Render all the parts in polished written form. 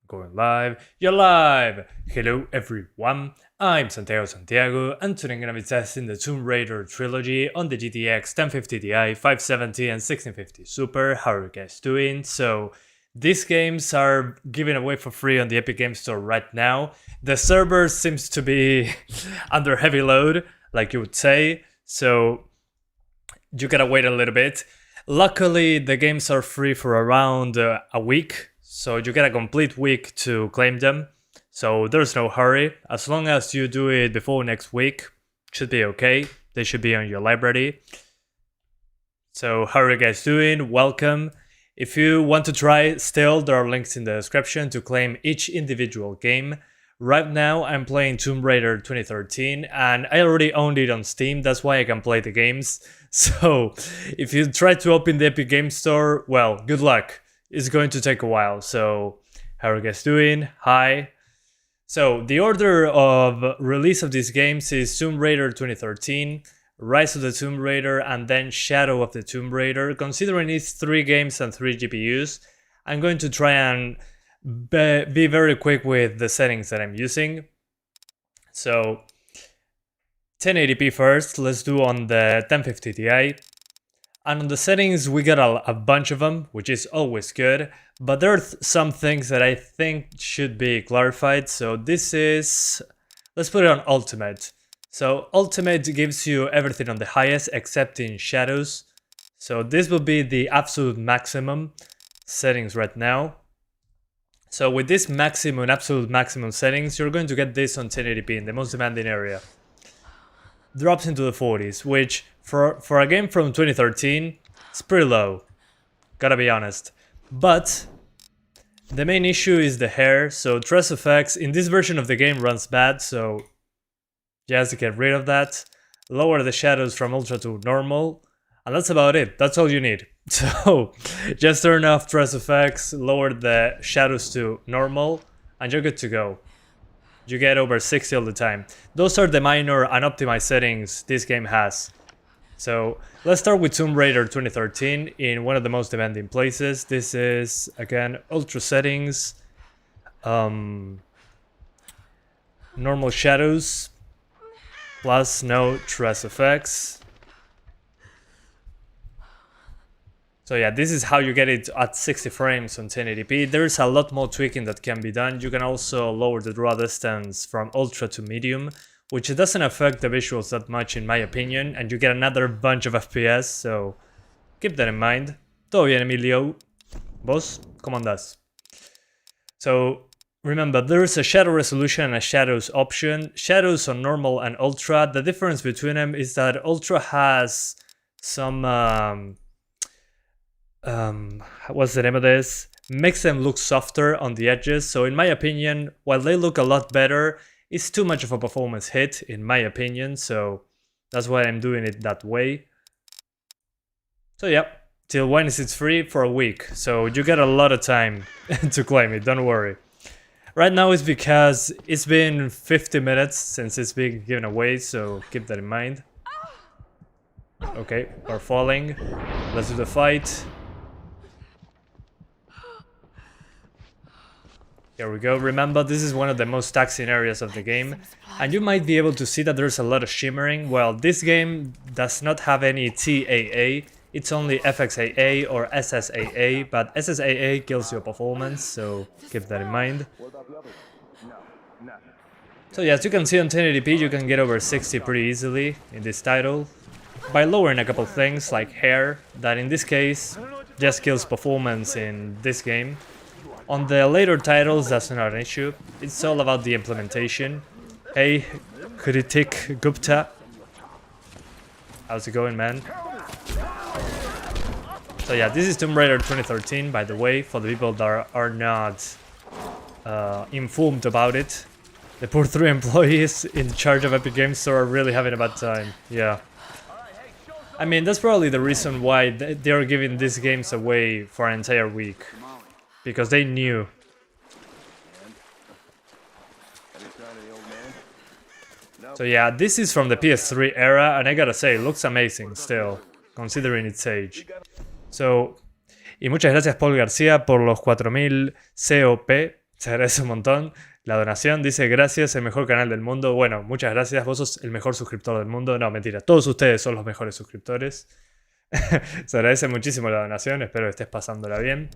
Going live, you're live! Hello everyone, I'm Santiago, and today I'm gonna be testing the Tomb Raider Trilogy on the GTX 1050 Ti, 570 and 1650 Super. How are you guys doing? So, these games are given away for free on the Epic Games Store right now. The server seems to be under heavy load, like you would say, so you gotta wait a little bit. Luckily, the games are free for around a week, so you get a complete week to claim them. So there's no hurry. As long as you do it before next week, should be okay. They should be on your library. So how are you guys doing? Welcome. If you want to try still, there are links in the description to claim each individual game. Right now I'm playing Tomb Raider 2013 and I already owned it on Steam, that's why I can play the games. So if you try to open the Epic Games Store, well, good luck. It's going to take a while. So how are you guys doing? Hi. So the order of release of these games is Tomb Raider 2013, Rise of the Tomb Raider, and then Shadow of the Tomb Raider. Considering it's 3 games and 3 GPUs, I'm going to try and be very quick with the settings that I'm using. So 1080p first, let's do on the 1050 Ti. And on the settings we got a bunch of them, which is always good, but there are some things that I think should be clarified. So this is, let's put it on Ultimate. So Ultimate gives you everything on the highest except in shadows. So this will be the absolute maximum settings right now. So with this maximum, absolute maximum settings, you're going to get this on 1080p in the most demanding area. Drops into the 40s, which for a game from 2013, it's pretty low, gotta be honest. But the main issue is the hair, so Trace Effects in this version of the game runs bad, so you have to get rid of that. Lower the shadows from ultra to normal, and that's about it, that's all you need. So just turn off Trace Effects, lower the shadows to normal, and you're good to go. You get over 60 all the time. Those are the minor unoptimized settings this game has. So let's start with Tomb Raider 2013 in one of the most demanding places. This is, again, ultra settings, normal shadows, plus no Trace Effects. So yeah, this is how you get it at 60 frames on 1080p. There's a lot more tweaking that can be done. You can also lower the draw distance from ultra to medium, which doesn't affect the visuals that much in my opinion, and you get another bunch of FPS, so keep that in mind. Todo bien, Emilio. ¿Vos? ¿Cómo andás? So remember, there is a shadow resolution and a shadows option. Shadows on normal and ultra. The difference between them is that ultra has some what's the name of this? Makes them look softer on the edges. So in my opinion, while they look a lot better, it's too much of a performance hit in my opinion. So that's why I'm doing it that way. So yeah, till when is it free? For a week. So you get a lot of time to claim it, don't worry. Right now it's because it's been 50 minutes since it's been given away, so keep that in mind. Okay, we're falling. Let's do the fight. Here we go. Remember, this is one of the most taxing areas of the game, and you might be able to see that there's a lot of shimmering. Well, this game does not have any TAA, it's only FXAA or SSAA, but SSAA kills your performance, so keep that in mind. So yeah, as you can see on 1080p, you can get over 60 pretty easily in this title, by lowering a couple things like hair, that in this case just kills performance in this game. On the later titles, that's not an issue. It's all about the implementation. Hey, Kritik Gupta. How's it going, man? So yeah, this is Tomb Raider 2013, by the way, for the people that are not informed about it. The poor 3 employees in charge of Epic Games Store are really having a bad time. Yeah. I mean, that's probably the reason why they are giving these games away for an entire week. Because they knew. So yeah, this is from the PS3 era, and I gotta say, it looks amazing still, considering its age. So, y muchas gracias Paul García por los 4000 COP. Se agradece un montón. La donación dice gracias, el mejor canal del mundo. Bueno, muchas gracias. Vos sos el mejor suscriptor del mundo. No, mentira. Todos ustedes son los mejores suscriptores. Se agradece muchísimo la donación. Espero que estés pasándola bien.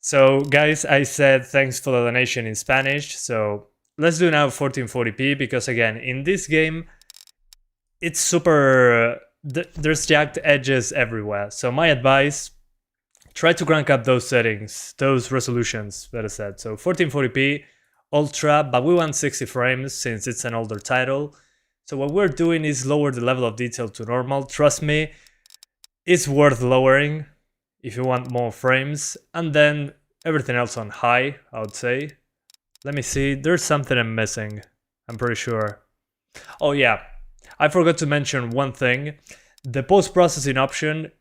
So, guys, I said thanks for the donation in Spanish. So, let's do now 1440p because, again, in this game, it's super... there's jagged edges everywhere. So, my advice... try to crank up those settings, those resolutions, better said. So 1440p, ultra, but we want 60 frames since it's an older title. So what we're doing is lower the level of detail to normal. Trust me, it's worth lowering if you want more frames. And then everything else on high, I would say. Let me see, there's something I'm missing, I'm pretty sure. Oh yeah, I forgot to mention one thing. The post-processing option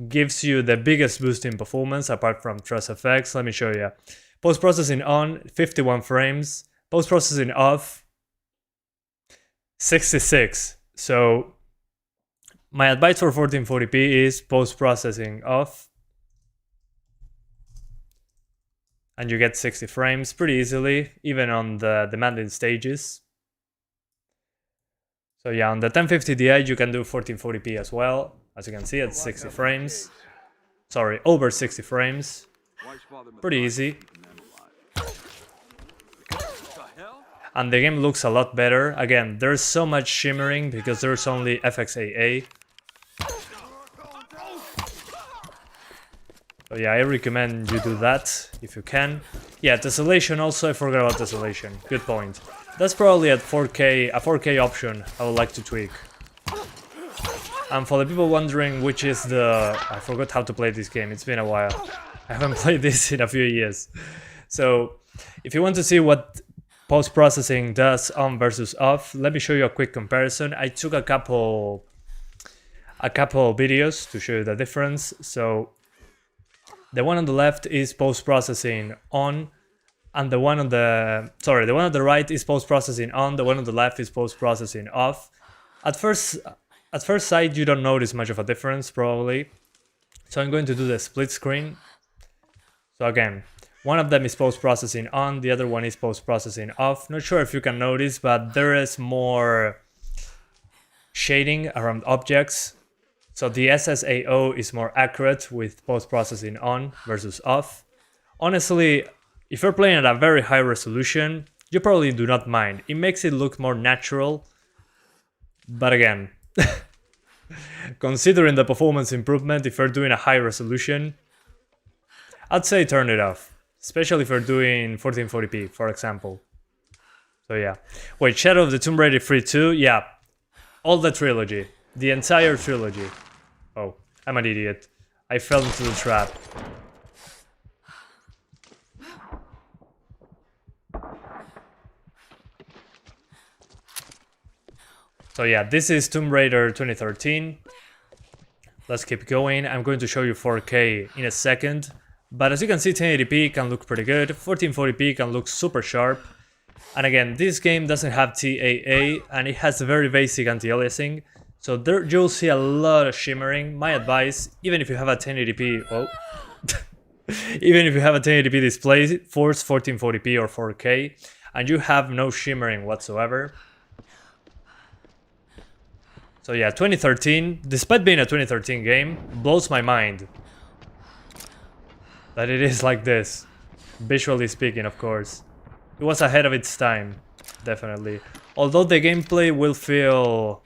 gives you the biggest boost in performance apart from Truss effects. Let me show you. Post-processing on, 51 frames. Post-processing off, 66. So my advice for 1440p is post-processing off. And you get 60 frames pretty easily, even on the demanding stages. So yeah, on the 1050 Ti you can do 1440p as well. As you can see, at 60 frames. Sorry, over 60 frames. Pretty easy. And the game looks a lot better. Again, there's so much shimmering because there's only FXAA. So yeah, I recommend you do that if you can. Yeah, tessellation also, I forgot about tessellation. Good point. That's probably at 4K, a 4K option I would like to tweak. And for the people wondering which is the... I forgot how to play this game, it's been a while. I haven't played this in a few years. So, if you want to see what post-processing does on versus off, let me show you a quick comparison. I took a couple videos to show you the difference. So, the one on the left is post-processing on, and the one on the... Sorry, the one on the right is post-processing on, the one on the left is post-processing off. At first sight, you don't notice much of a difference, probably. So I'm going to do the split screen. So again, one of them is post-processing on, the other one is post-processing off. Not sure if you can notice, but there is more shading around objects. So the SSAO is more accurate with post-processing on versus off. Honestly, if you're playing at a very high resolution, you probably do not mind. It makes it look more natural. But again... considering the performance improvement, if you're doing a high resolution, I'd say turn it off. Especially if you're doing 1440p, for example. So yeah. Wait, Shadow of the Tomb Raider 3 2? Yeah. All the trilogy. The entire trilogy. Oh, I'm an idiot. I fell into the trap. So yeah, this is Tomb Raider 2013. Let's keep going. I'm going to show you 4K in a second. But as you can see, 1080p can look pretty good. 1440p can look super sharp. And again, this game doesn't have TAA and it has very basic anti-aliasing. So there you'll see a lot of shimmering. My advice, even if you have a 1080p... Oh. Even if you have a 1080p display, force 1440p or 4K. And you have no shimmering whatsoever. So yeah, 2013, despite being a 2013 game, blows my mind that it is like this, visually speaking, of course. It was ahead of its time, definitely. Although the gameplay will feel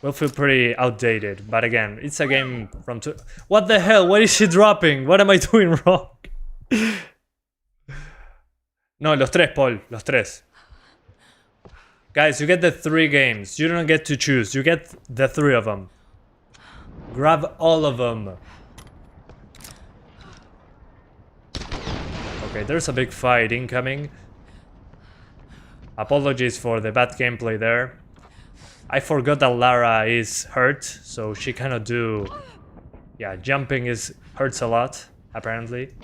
pretty outdated, but again, it's a game from... What the hell? What is she dropping? What am I doing wrong? No, los tres, Paul, los tres. Guys, you get the 3 games. You don't get to choose. You get the 3 of them. Grab all of them. Okay, there's a big fight incoming. Apologies for the bad gameplay there. I forgot that Lara is hurt, so she cannot do... Yeah, jumping hurts a lot, apparently.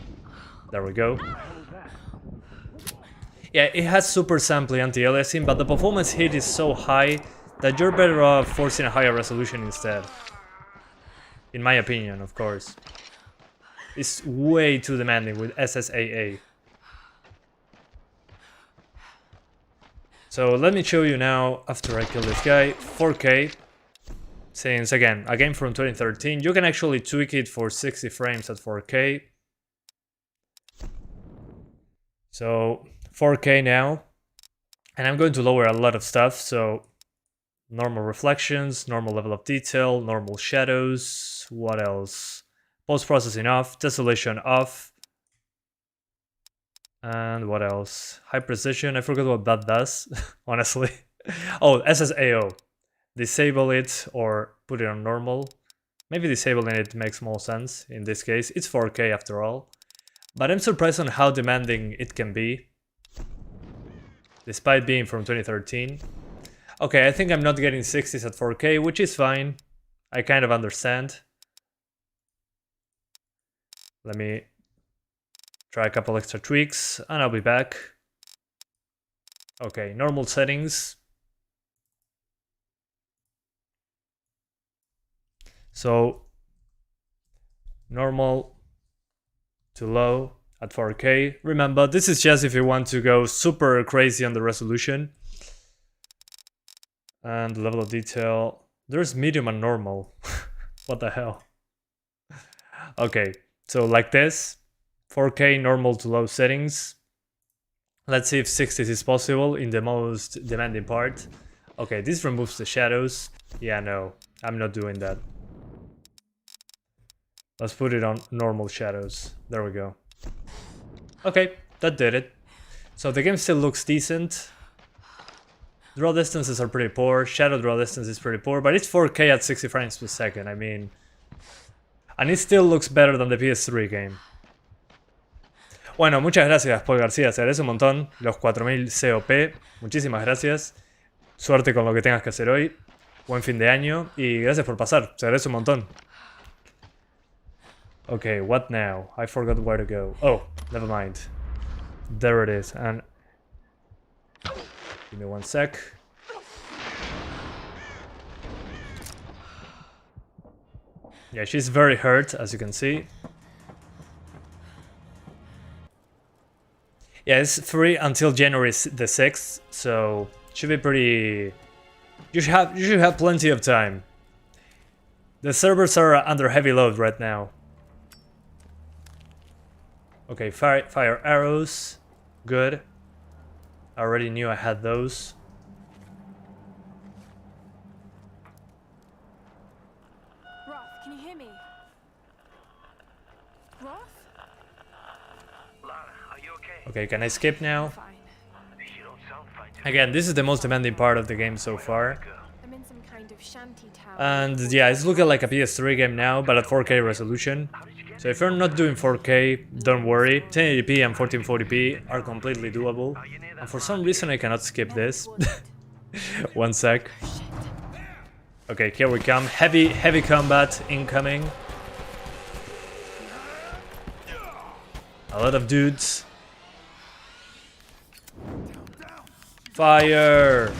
There we go. Yeah, it has super samply anti-aliasing, but the performance hit is so high that you're better off forcing a higher resolution instead. In my opinion, of course. It's way too demanding with SSAA. So let me show you now, after I kill this guy, 4K. Since, again, a game from 2013, you can actually tweak it for 60 frames at 4K. So 4K now. And I'm going to lower a lot of stuff, so normal reflections, normal level of detail, normal shadows, what else? Post-processing off, tessellation off. And what else? High precision, I forgot what that does, honestly. Oh, SSAO. Disable it or put it on normal. Maybe disabling it makes more sense in this case. It's 4K after all. But I'm surprised on how demanding it can be, despite being from 2013. Okay, I think I'm not getting 60s at 4K, which is fine. I kind of understand. Let me try a couple extra tweaks, and I'll be back. Okay, normal settings. So, normal to low at 4K. Remember, this is just if you want to go super crazy on the resolution. And level of detail. There's medium and normal. What the hell? Okay, so like this. 4K normal to low settings. Let's see if 60s is possible in the most demanding part. Okay, this removes the shadows. Yeah, no, I'm not doing that. Let's put it on normal shadows. There we go. Okay, that did it. So the game still looks decent. Draw distances are pretty poor. Shadow draw distance is pretty poor, but it's 4K at 60 frames per second. I mean, and it still looks better than the PS3 game. Bueno, muchas gracias, Paul García. Se agradece un montón. Los 4000 COP. Muchísimas gracias. Suerte con lo que tengas que hacer hoy. Buen fin de año. Y gracias por pasar. Se agradece un montón. Okay, what now? I forgot where to go. Oh, never mind. There it is. And give me one sec. Yeah, she's very hurt, as you can see. Yeah, it's free until January the 6th, so should be pretty... You should have plenty of time. The servers are under heavy load right now. Okay, fire arrows. Good. I already knew I had those. Roth, can you hear me? Roth? Lara, are you okay? Okay, can I skip now? Fine. You don't sound fine to me. Again, this is the most demanding part of the game so far. I'm in some kind of shanty town. And yeah, it's looking like a PS3 game now, but at 4K resolution. So if you're not doing 4K, don't worry. 1080p and 1440p are completely doable. And for some reason I cannot skip this. One sec. Okay, here we come. Heavy combat incoming. A lot of dudes. Fire!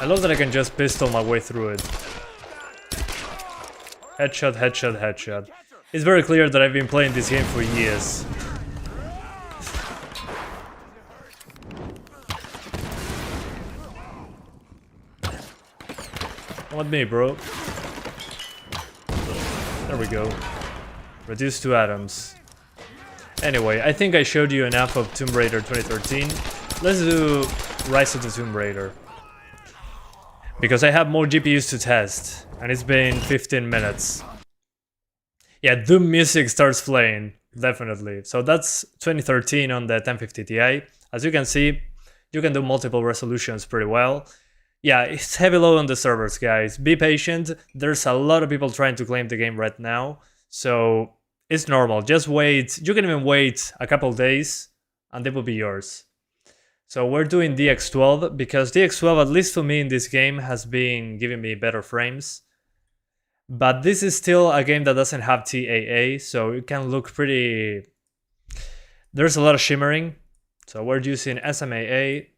I love that I can just pistol my way through it. Headshot, headshot, headshot. It's very clear that I've been playing this game for years. Come with me, bro. There we go. Reduced to atoms. Anyway, I think I showed you enough of Tomb Raider 2013. Let's do Rise of the Tomb Raider. Because I have more GPUs to test, and it's been 15 minutes. Yeah, Doom music starts playing, definitely. So that's 2013 on the 1050 Ti. As you can see, you can do multiple resolutions pretty well. Yeah, it's heavy load on the servers, guys. Be patient. There's a lot of people trying to claim the game right now. So it's normal. Just wait. You can even wait a couple days, and they will be yours. So we're doing DX12 because DX12, at least for me in this game, has been giving me better frames. But this is still a game that doesn't have TAA, so it can look pretty... There's a lot of shimmering. So we're using SMAA,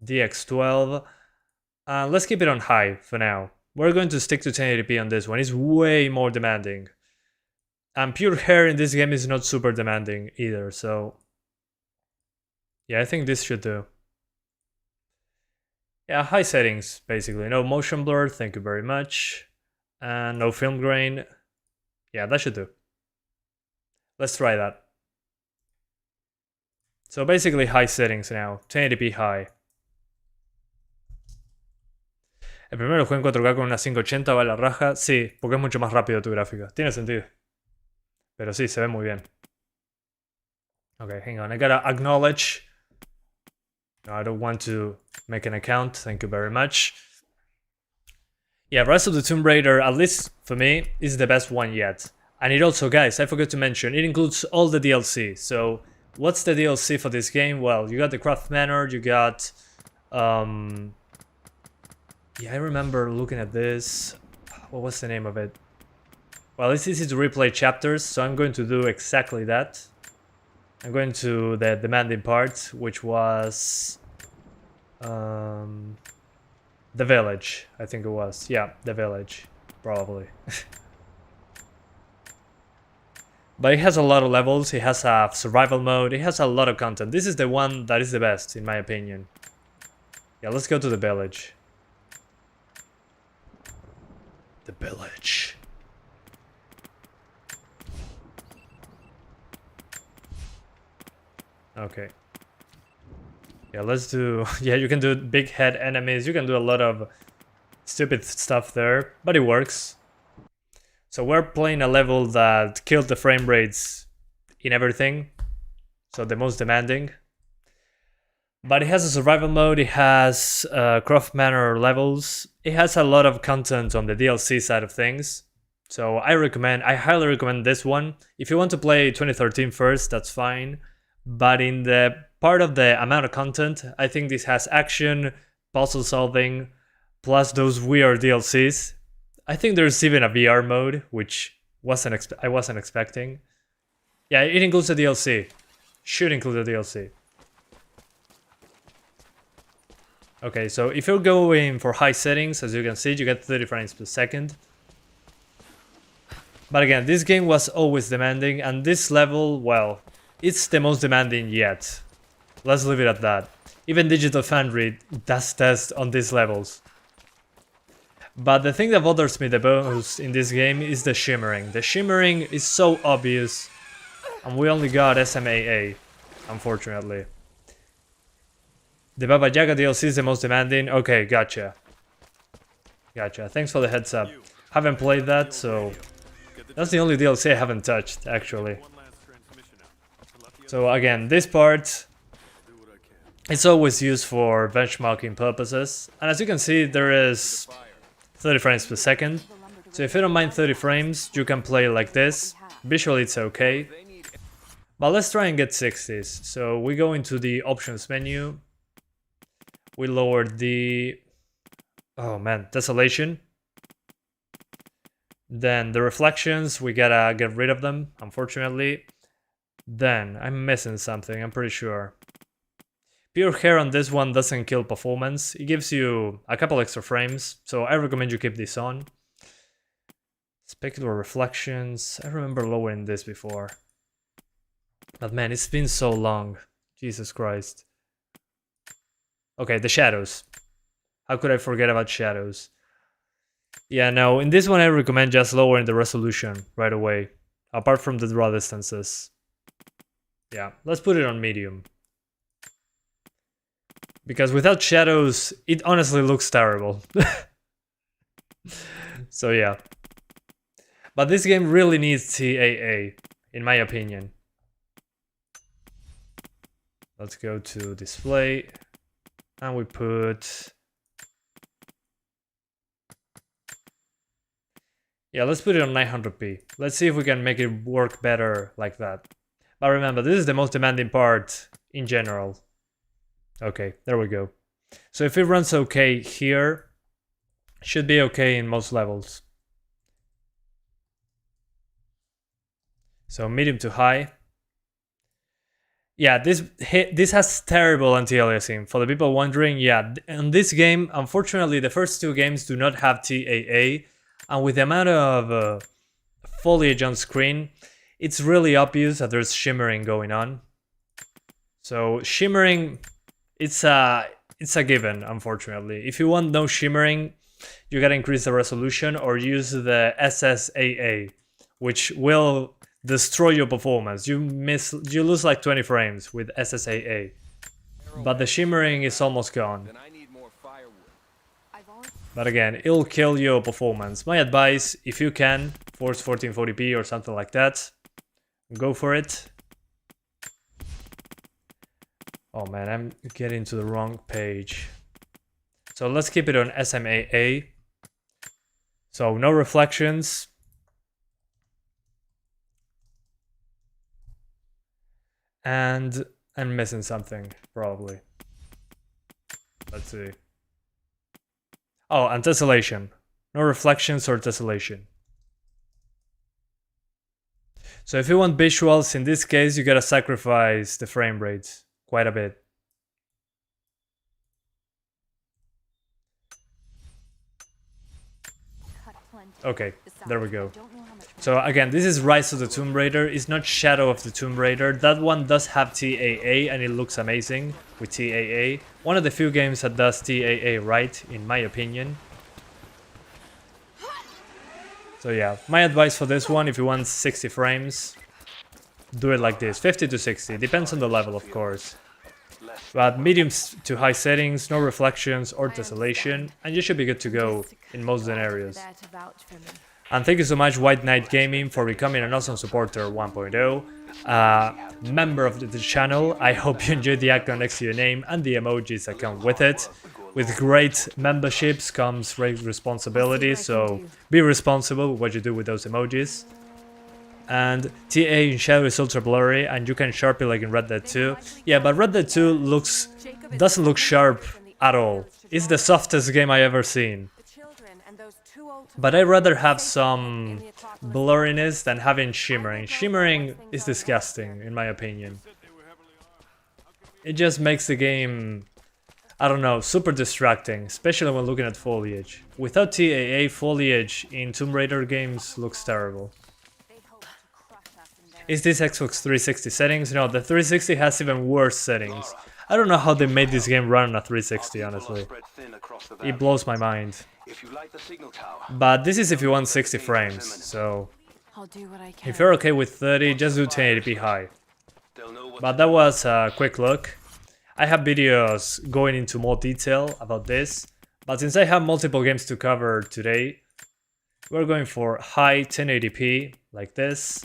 DX12, Let's keep it on high for now. We're going to stick to 1080p on this one. It's way more demanding. And pure hair in this game is not super demanding either, so... yeah, I think this should do. Yeah, high settings, basically. No motion blur, thank you very much. And no film grain. Yeah, that should do. Let's try that. So basically high settings now, 1080p high. El primero lo jugué en 4K con una 580, ¿va la raja? Sí, porque es mucho más rápido tu gráfica. Tiene sentido. Pero sí, se ve muy bien. Okay, hang on, I gotta acknowledge. No, I don't want to make an account, thank you very much. Yeah, Rise of the Tomb Raider, at least for me, is the best one yet. And it also, guys, I forgot to mention, it includes all the DLC. So, what's the DLC for this game? Well, you got the Craft Manor, you got... yeah, I remember looking at this. What was the name of it? Well, it's easy to replay chapters, so I'm going to do exactly that. I'm going to the demanding part, which was... the village, I think it was. Yeah, the village, probably. But it has a lot of levels, it has a survival mode, it has a lot of content. This is the one that is the best, in my opinion. Yeah, let's go to the village. The village. Okay. Yeah, let's do... yeah, you can do big head enemies, you can do a lot of stupid stuff there, but it works. So we're playing a level that killed the frame rates in everything, so the most demanding. But it has a survival mode, it has Craft Manor levels, it has a lot of content on the DLC side of things. So I highly recommend this one. If you want to play 2013 first, that's fine. But in the part of the amount of content, I think this has action, puzzle solving, plus those weird DLCs. I think there's even a VR mode, which I wasn't expecting. Yeah, it includes the DLC. Should include the DLC. Okay, so if you're going for high settings, as you can see, you get 30 frames per second. But again, this game was always demanding, and this level, well, it's the most demanding yet. Let's leave it at that. Even Digital Foundry does test on these levels. But the thing that bothers me the most in this game is the shimmering. The shimmering is so obvious, and we only got SMAA, unfortunately. The Baba Yaga DLC is the most demanding. Okay, gotcha. Gotcha. Thanks for the heads up. Haven't played that, so that's the only DLC I haven't touched, actually. So again, this part, it's always used for benchmarking purposes. And as you can see, there is 30 frames per second. So if you don't mind 30 frames, you can play like this. Visually it's okay. But let's try and get 60s. So we go into the options menu. We lower the... oh man, Desolation. Then the reflections, we gotta get rid of them, unfortunately. Then, I'm missing something, I'm pretty sure. Pure hair on this one doesn't kill performance. It gives you a couple extra frames, so I recommend you keep this on. Specular reflections, I remember lowering this before. But man, it's been so long. Jesus Christ. Okay, the shadows. How could I forget about shadows? Yeah, no, in this one I recommend just lowering the resolution right away. Apart from the draw distances. Yeah, let's put it on medium. Because without shadows, it honestly looks terrible. So yeah. But this game really needs TAA, in my opinion. Let's go to display. And we put... yeah, let's put it on 900p. Let's see if we can make it work better like that. But remember, this is the most demanding part in general. Okay, there we go. So if it runs okay here, should be okay in most levels. So medium to high. Yeah, this has terrible anti-aliasing. For the people wondering, yeah, in this game, unfortunately, the first two games do not have TAA, and with the amount of foliage on screen, it's really obvious that there's shimmering going on. So shimmering, it's a given, unfortunately. If you want no shimmering, you gotta increase the resolution or use the SSAA, which will destroy your performance. You lose like 20 frames with SSAA, but the shimmering is almost gone. But again, it'll kill your performance. My advice, if you can, force 1440p or something like that, go for it. Oh man, I'm getting to the wrong page. So let's keep it on SMAA. So no reflections. And I'm missing something, probably. Let's see. Oh, and tessellation. No reflections or tessellation. So if you want visuals, in this case, you gotta sacrifice the frame rate quite a bit. Okay, there we go. So again, this is Rise of the Tomb Raider. It's not Shadow of the Tomb Raider. That one does have TAA and it looks amazing with TAA. One of the few games that does TAA right, in my opinion. So yeah, my advice for this one, if you want 60 frames, do it like this, 50 to 60, depends on the level of course. But medium to high settings, no reflections or tessellation, and you should be good to go in most scenarios. And thank you so much White Knight Gaming for becoming an awesome supporter 1.0, member of the channel. I hope you enjoyed the icon next to your name and the emojis that come with it. With great memberships comes great responsibility, so be responsible with what you do with those emojis. And TA in Shadow is ultra blurry and you can sharp it like in Red Dead 2. Yeah, but Red Dead 2 doesn't look sharp at all. It's the softest game I ever seen. But I'd rather have some blurriness than having shimmering. Shimmering is disgusting, in my opinion. It just makes the game, I don't know, super distracting, especially when looking at foliage. Without TAA, foliage in Tomb Raider games looks terrible. Is this Xbox 360 settings? No, the 360 has even worse settings. I don't know how they made this game run on a 360, honestly. It blows my mind. But this is if you want 60 frames, so if you're okay with 30, just do 1080p high. But that was a quick look. I have videos going into more detail about this, but since I have multiple games to cover today, we're going for high 1080p, like this.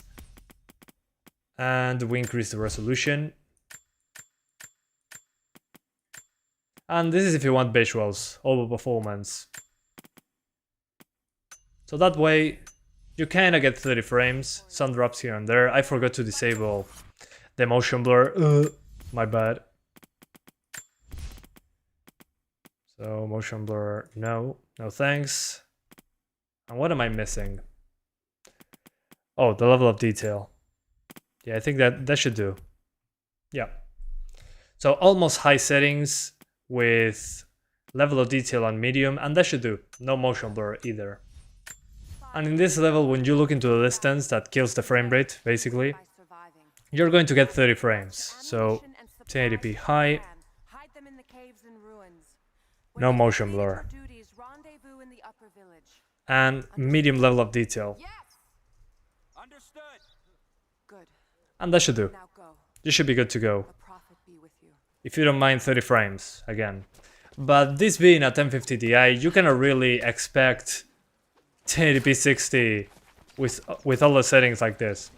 And we increase the resolution. And this is if you want visuals over performance. So that way, you kinda get 30 frames, some drops here and there. I forgot to disable the motion blur, my bad. So motion blur, no thanks. And what am I missing? Oh, the level of detail. Yeah, I think that should do. Yeah. So almost high settings with level of detail on medium, and that should do. No motion blur either. And in this level, when you look into the distance, that kills the frame rate, basically. You're going to get 30 frames. So 1080p high. No motion blur. And medium level of detail. And that should do. You should be good to go. If you don't mind 30 frames, again. But this being a 1050 Ti, you cannot really expect 1080p 60 with all the settings like this.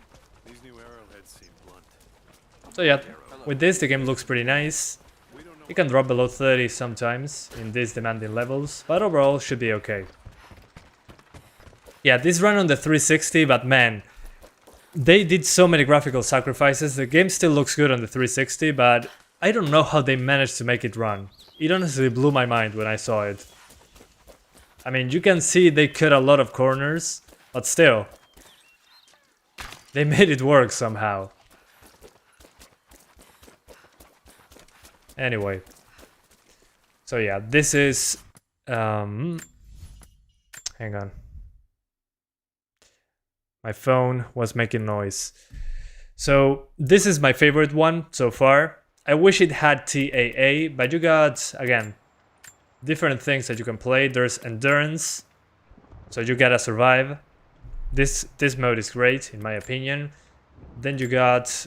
So yeah, with this the game looks pretty nice. It can drop below 30 sometimes in these demanding levels, but overall should be okay. Yeah, this ran on the 360, but man, they did so many graphical sacrifices. The game still looks good on the 360, but I don't know how they managed to make it run. It honestly blew my mind when I saw it. I mean, you can see they cut a lot of corners, but still, they made it work somehow. Anyway. So yeah, this is... hang on. My phone was making noise. So this is my favorite one so far. I wish it had TAA, but you got, again, different things that you can play. There's endurance, so you gotta survive. This mode is great, in my opinion. Then you got,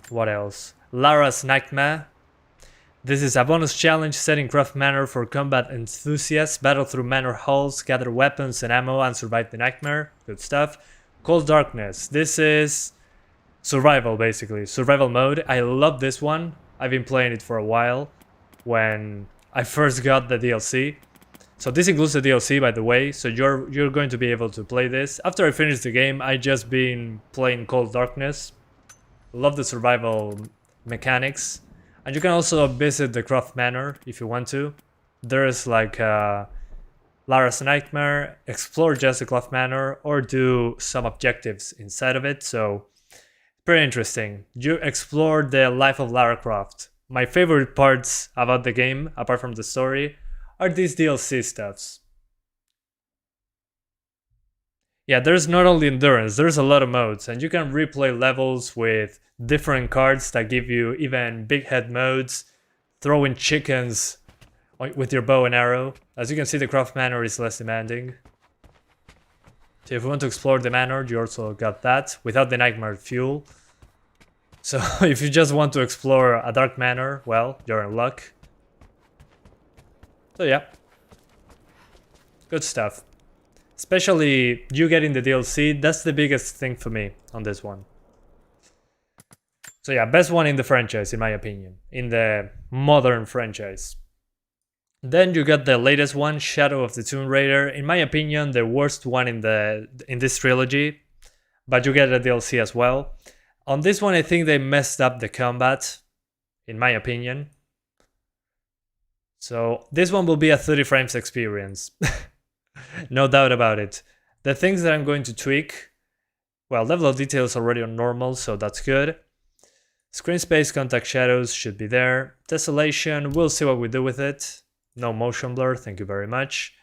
what else? Lara's Nightmare. This is a bonus challenge set in Craft Manor for combat enthusiasts. Battle through manor halls, gather weapons and ammo, and survive the nightmare. Good stuff. Cold Darkness. This is survival, basically. Survival mode. I love this one. I've been playing it for a while when I first got the DLC. So this includes the DLC, by the way. So you're going to be able to play this. After I finish the game, I just been playing Cold Darkness. Love the survival mechanics. And you can also visit the Craft Manor if you want to. There's like Lara's Nightmare, explore just the Craft Manor, or do some objectives inside of it. So, pretty interesting. You explore the life of Lara Croft. My favorite parts about the game, apart from the story, are these DLC stuffs. Yeah, there's not only endurance, there's a lot of modes, and you can replay levels with different cards that give you even big head modes, throwing chickens with your bow and arrow. As you can see, the Craft Manor is less demanding. So if you want to explore the manor, you also got that, without the nightmare fuel. So if you just want to explore a dark manor, well, you're in luck. So yeah, good stuff. Especially you getting the DLC, that's the biggest thing for me on this one. So yeah, best one in the franchise, in my opinion. In the modern franchise. Then you got the latest one, Shadow of the Tomb Raider. In my opinion, the worst one in this trilogy. But you get a DLC as well. On this one, I think they messed up the combat, in my opinion. So this one will be a 30 frames experience. No doubt about it. The things that I'm going to tweak, well, level of detail is already on normal, so that's good. Screen space contact shadows should be there. Tessellation, we'll see what we do with it. No motion blur, thank you very much.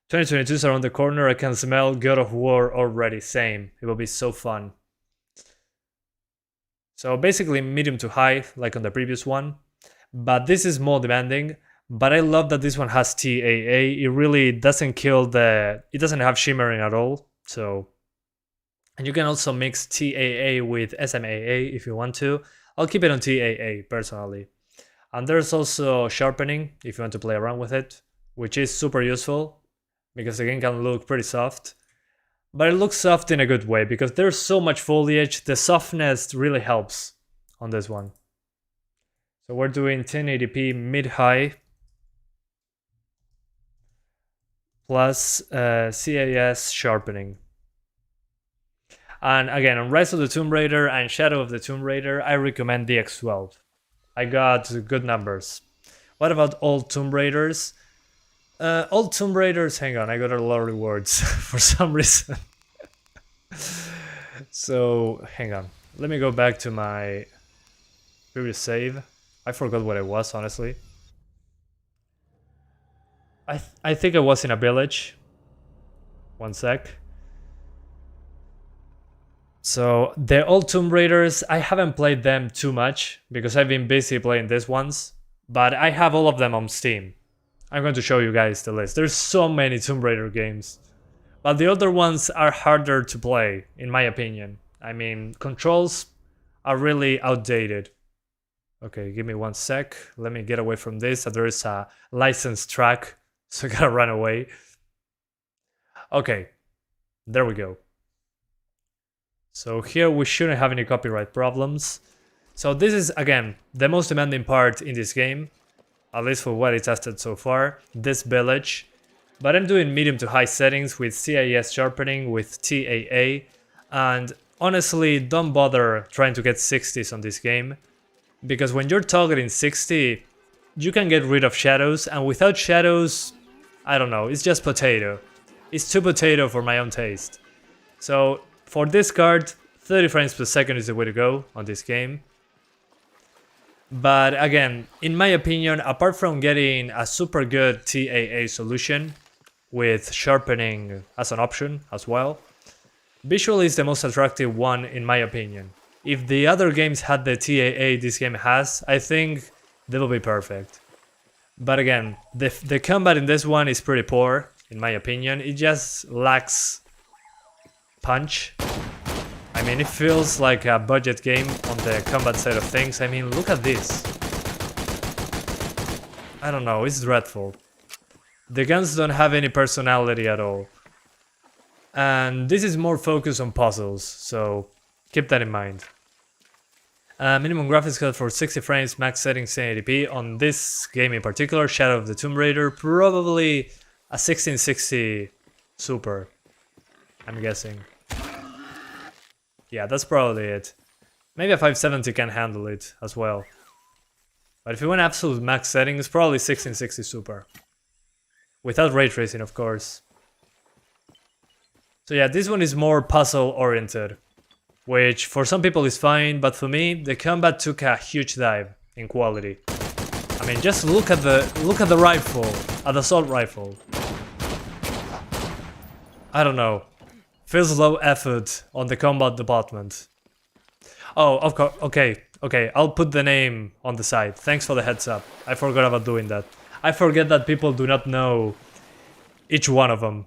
2022 is around the corner, I can smell God of War already, same. It will be so fun. So basically medium to high, like on the previous one. But this is more demanding. But I love that this one has TAA. It really doesn't kill it doesn't have shimmering at all. So, and you can also mix TAA with SMAA if you want to. I'll keep it on TAA personally. And there's also sharpening if you want to play around with it, which is super useful because the game can look pretty soft. But it looks soft in a good way because there's so much foliage. The softness really helps on this one. So we're doing 1080p mid-high. Plus CAS sharpening. And again, on Rise of the Tomb Raider and Shadow of the Tomb Raider, I recommend DX12. I got good numbers. What about old Tomb Raiders? Old Tomb Raiders, hang on, I got a lot of rewards for some reason. So, hang on. Let me go back to my previous save. I forgot what it was, honestly. I think I was in a village. One sec. So the old Tomb Raiders, I haven't played them too much because I've been busy playing these ones, but I have all of them on Steam. I'm going to show you guys the list. There's so many Tomb Raider games, but the other ones are harder to play, in my opinion. I mean, controls are really outdated. Okay, give me one sec. Let me get away from this. There is a licensed track. So I gotta run away. Okay, there we go. So here we shouldn't have any copyright problems. So this is, again, the most demanding part in this game. At least for what I tested so far. This village. But I'm doing medium to high settings with CIS sharpening, with TAA. And honestly, don't bother trying to get 60s on this game. Because when you're targeting 60, you can get rid of shadows. And without shadows, I don't know, it's just potato. It's too potato for my own taste. So for this card, 30 frames per second is the way to go on this game. But again, in my opinion, apart from getting a super good TAA solution with sharpening as an option as well, visually is the most attractive one in my opinion. If the other games had the TAA this game has, I think they will be perfect. But again, the combat in this one is pretty poor, in my opinion. It just lacks punch. I mean, it feels like a budget game on the combat side of things. I mean, look at this. I don't know, it's dreadful. The guns don't have any personality at all. And this is more focused on puzzles, so keep that in mind. Minimum graphics card for 60 frames, max settings 1080p. On this game in particular, Shadow of the Tomb Raider, probably a 1660 Super, I'm guessing. Yeah, that's probably it. Maybe a 570 can handle it as well. But if you want absolute max settings, probably 1660 Super. Without ray tracing, of course. So yeah, this one is more puzzle oriented, which for some people is fine, but for me, the combat took a huge dive in quality. I mean, just look at the rifle, at the assault rifle. I don't know. Feels low effort on the combat department. Oh, of course. Okay. I'll put the name on the side. Thanks for the heads up. I forgot about doing that. I forget that people do not know each one of them.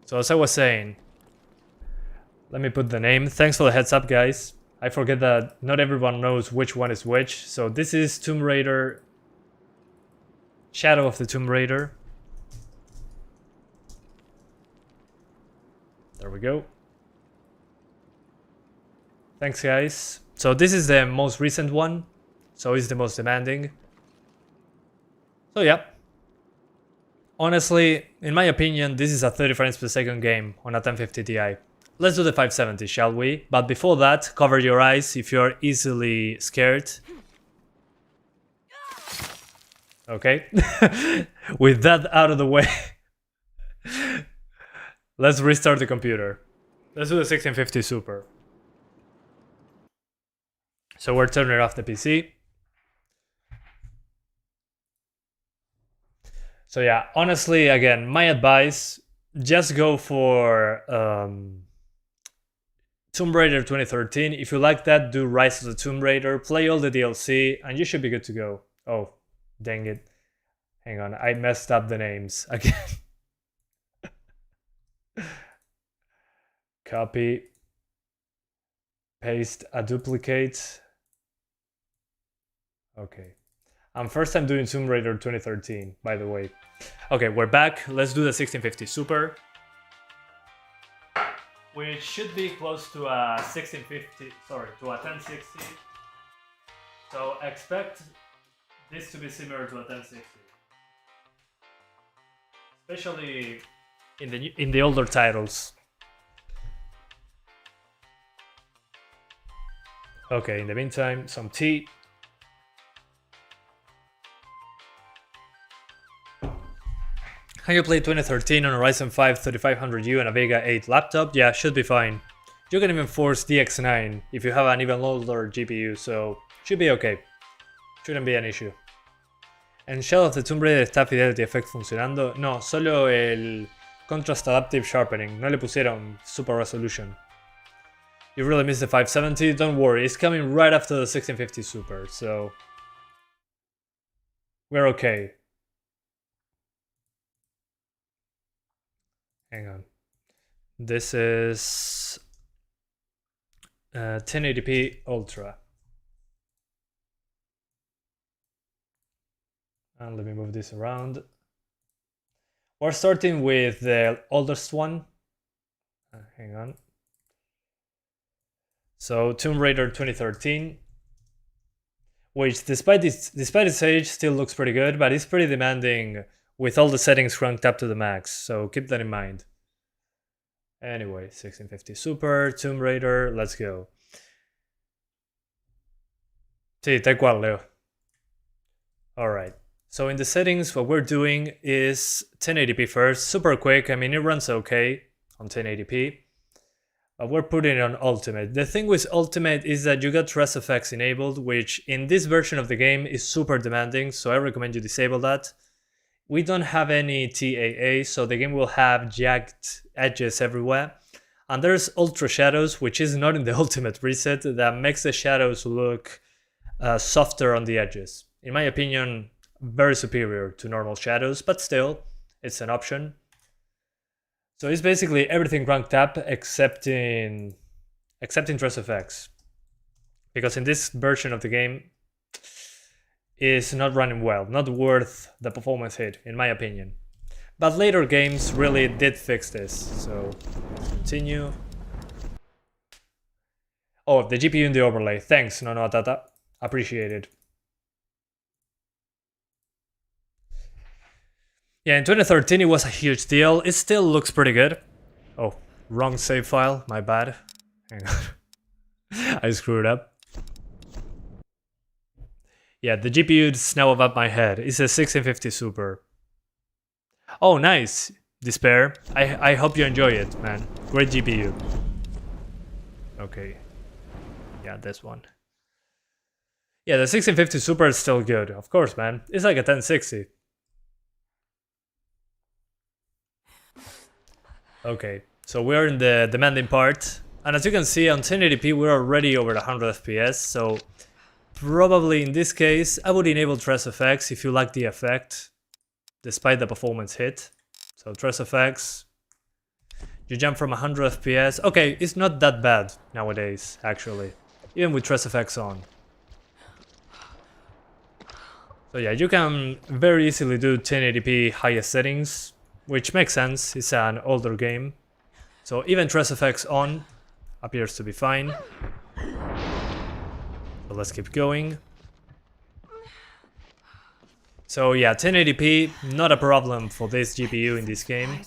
So as I was saying, let me put the name. Thanks for the heads up, guys. I forget that not everyone knows which one is which. So this is Tomb Raider, Shadow of the Tomb Raider. There we go. Thanks, guys. So this is the most recent one. So it's the most demanding. So yeah. Honestly, in my opinion, this is a 30 frames per second game on a 1050 Ti. Let's do the 570, shall we? But before that, cover your eyes if you're easily scared. Okay. With that out of the way, let's restart the computer. Let's do the 1650 Super. So we're turning off the PC. So yeah, honestly, again, my advice, just go for Tomb Raider 2013. If you like that, do Rise of the Tomb Raider, play all the DLC, and you should be good to go. Oh, dang it. Hang on, I messed up the names again. Copy. Paste a duplicate. Okay. First time doing Tomb Raider 2013, by the way. Okay, we're back. Let's do the 1650 Super. Which should be close to a 1650, sorry, to a 1060. So expect this to be similar to a 1060. Especially in the older titles. Okay, in the meantime, some tea. Can you play 2013 on a Ryzen 5 3500U and a Vega 8 laptop? Yeah, should be fine. You can even force DX9 if you have an even older GPU, so should be okay. Shouldn't be an issue. ¿En Shadow of the Tomb Raider está Fidelity Effect funcionando? No, solo el Contrast Adaptive Sharpening, no le pusieron Super Resolution. You really missed the 570? Don't worry, it's coming right after the 1650 Super, so we're okay. Hang on. This is 1080p Ultra. And let me move this around. We're starting with the oldest one. Hang on. So Tomb Raider 2013, which despite its age still looks pretty good, but it's pretty demanding with all the settings cranked up to the max, so keep that in mind. Anyway, 1650 Super, Tomb Raider, let's go. Sí, tal cual, Leo. Alright, so in the settings, what we're doing is 1080p first, super quick. I mean, it runs okay on 1080p. But we're putting it on Ultimate. The thing with Ultimate is that you got Res FX enabled, which in this version of the game is super demanding, so I recommend you disable that. We don't have any TAA, so the game will have jagged edges everywhere. And there's Ultra Shadows, which is not in the Ultimate preset, that makes the shadows look softer on the edges. In my opinion, very superior to normal shadows, but still, it's an option. So it's basically everything cranked up excepting FX. Because in this version of the game, it's not running well, not worth the performance hit, in my opinion. But later games really did fix this, so let's continue. Oh, the GPU in the overlay. Thanks, Nono Atata. Appreciate it. Yeah, in 2013 it was a huge deal. It still looks pretty good. Oh, wrong save file. My bad. Hang on. I screwed up. Yeah, the GPU is now above my head. It's a 1650 Super. Oh, nice. Despair. I hope you enjoy it, man. Great GPU. Okay. Yeah, this one. Yeah, the 1650 Super is still good. Of course, man. It's like a 1060. Okay, so we're in the demanding part, and as you can see on 1080p we're already over 100 FPS, so probably in this case I would enable Res FX if you like the effect, despite the performance hit. So Res FX, you jump from 100 FPS, okay, it's not that bad nowadays actually, even with Res FX on. So yeah, you can very easily do 1080p highest settings, which makes sense, it's an older game. So even Res FX on appears to be fine. So let's keep going. So yeah, 1080p, not a problem for this GPU in this game.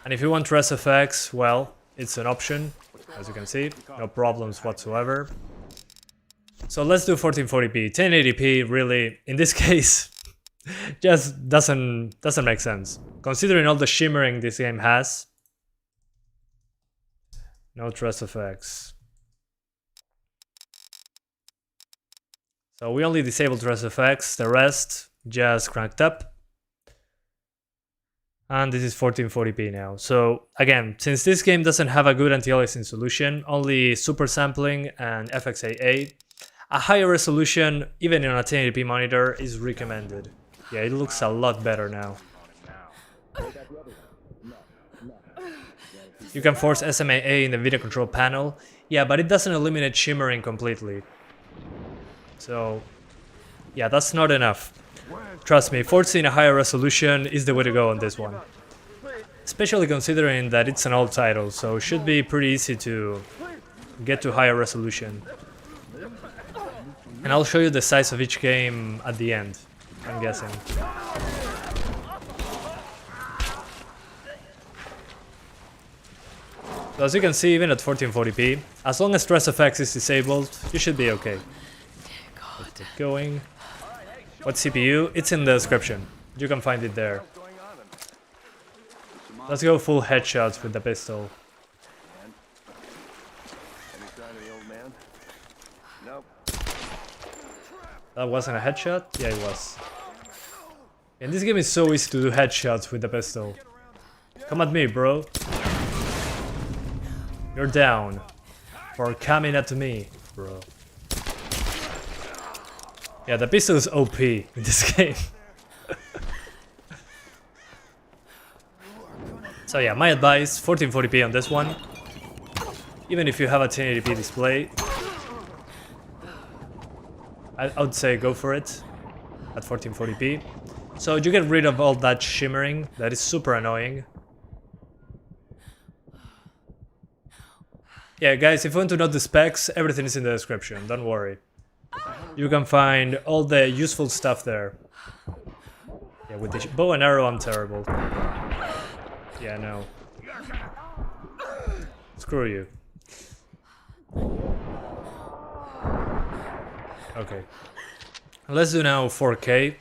And if you want Res FX, well, it's an option, as you can see, no problems whatsoever. So let's do 1440p. 1080p really, in this case, just doesn't make sense. Considering all the shimmering this game has. No Res FX. So we only disabled Res FX, the rest just cranked up. And this is 1440p now. So again, since this game doesn't have a good anti-aliasing solution, only super sampling and FXAA, a higher resolution, even in a 1080p monitor, is recommended. Yeah, it looks a lot better now. You can force SMAA in the video control panel. Yeah, but it doesn't eliminate shimmering completely. So, yeah, that's not enough. Trust me, forcing a higher resolution is the way to go on this one. Especially considering that it's an old title, so it should be pretty easy to get to higher resolution. And I'll show you the size of each game at the end, I'm guessing. So as you can see, even at 1440p, as long as Res FX is disabled, you should be okay. Let's keep going. What CPU? It's in the description. You can find it there. Let's go full headshots with the pistol. That wasn't a headshot? Yeah, it was. And this game is so easy to do headshots with the pistol. Come at me, bro. You're down for coming at me, bro. Yeah, the pistol is OP in this game. So yeah, my advice, 1440p on this one. Even if you have a 1080p display, I would say go for it at 1440p. So you get rid of all that shimmering, that is super annoying. Yeah, guys, if you want to know the specs, everything is in the description, don't worry. You can find all the useful stuff there. Yeah, with the bow and arrow, I'm terrible. Yeah, no. Screw you. Okay. Let's do now 4K,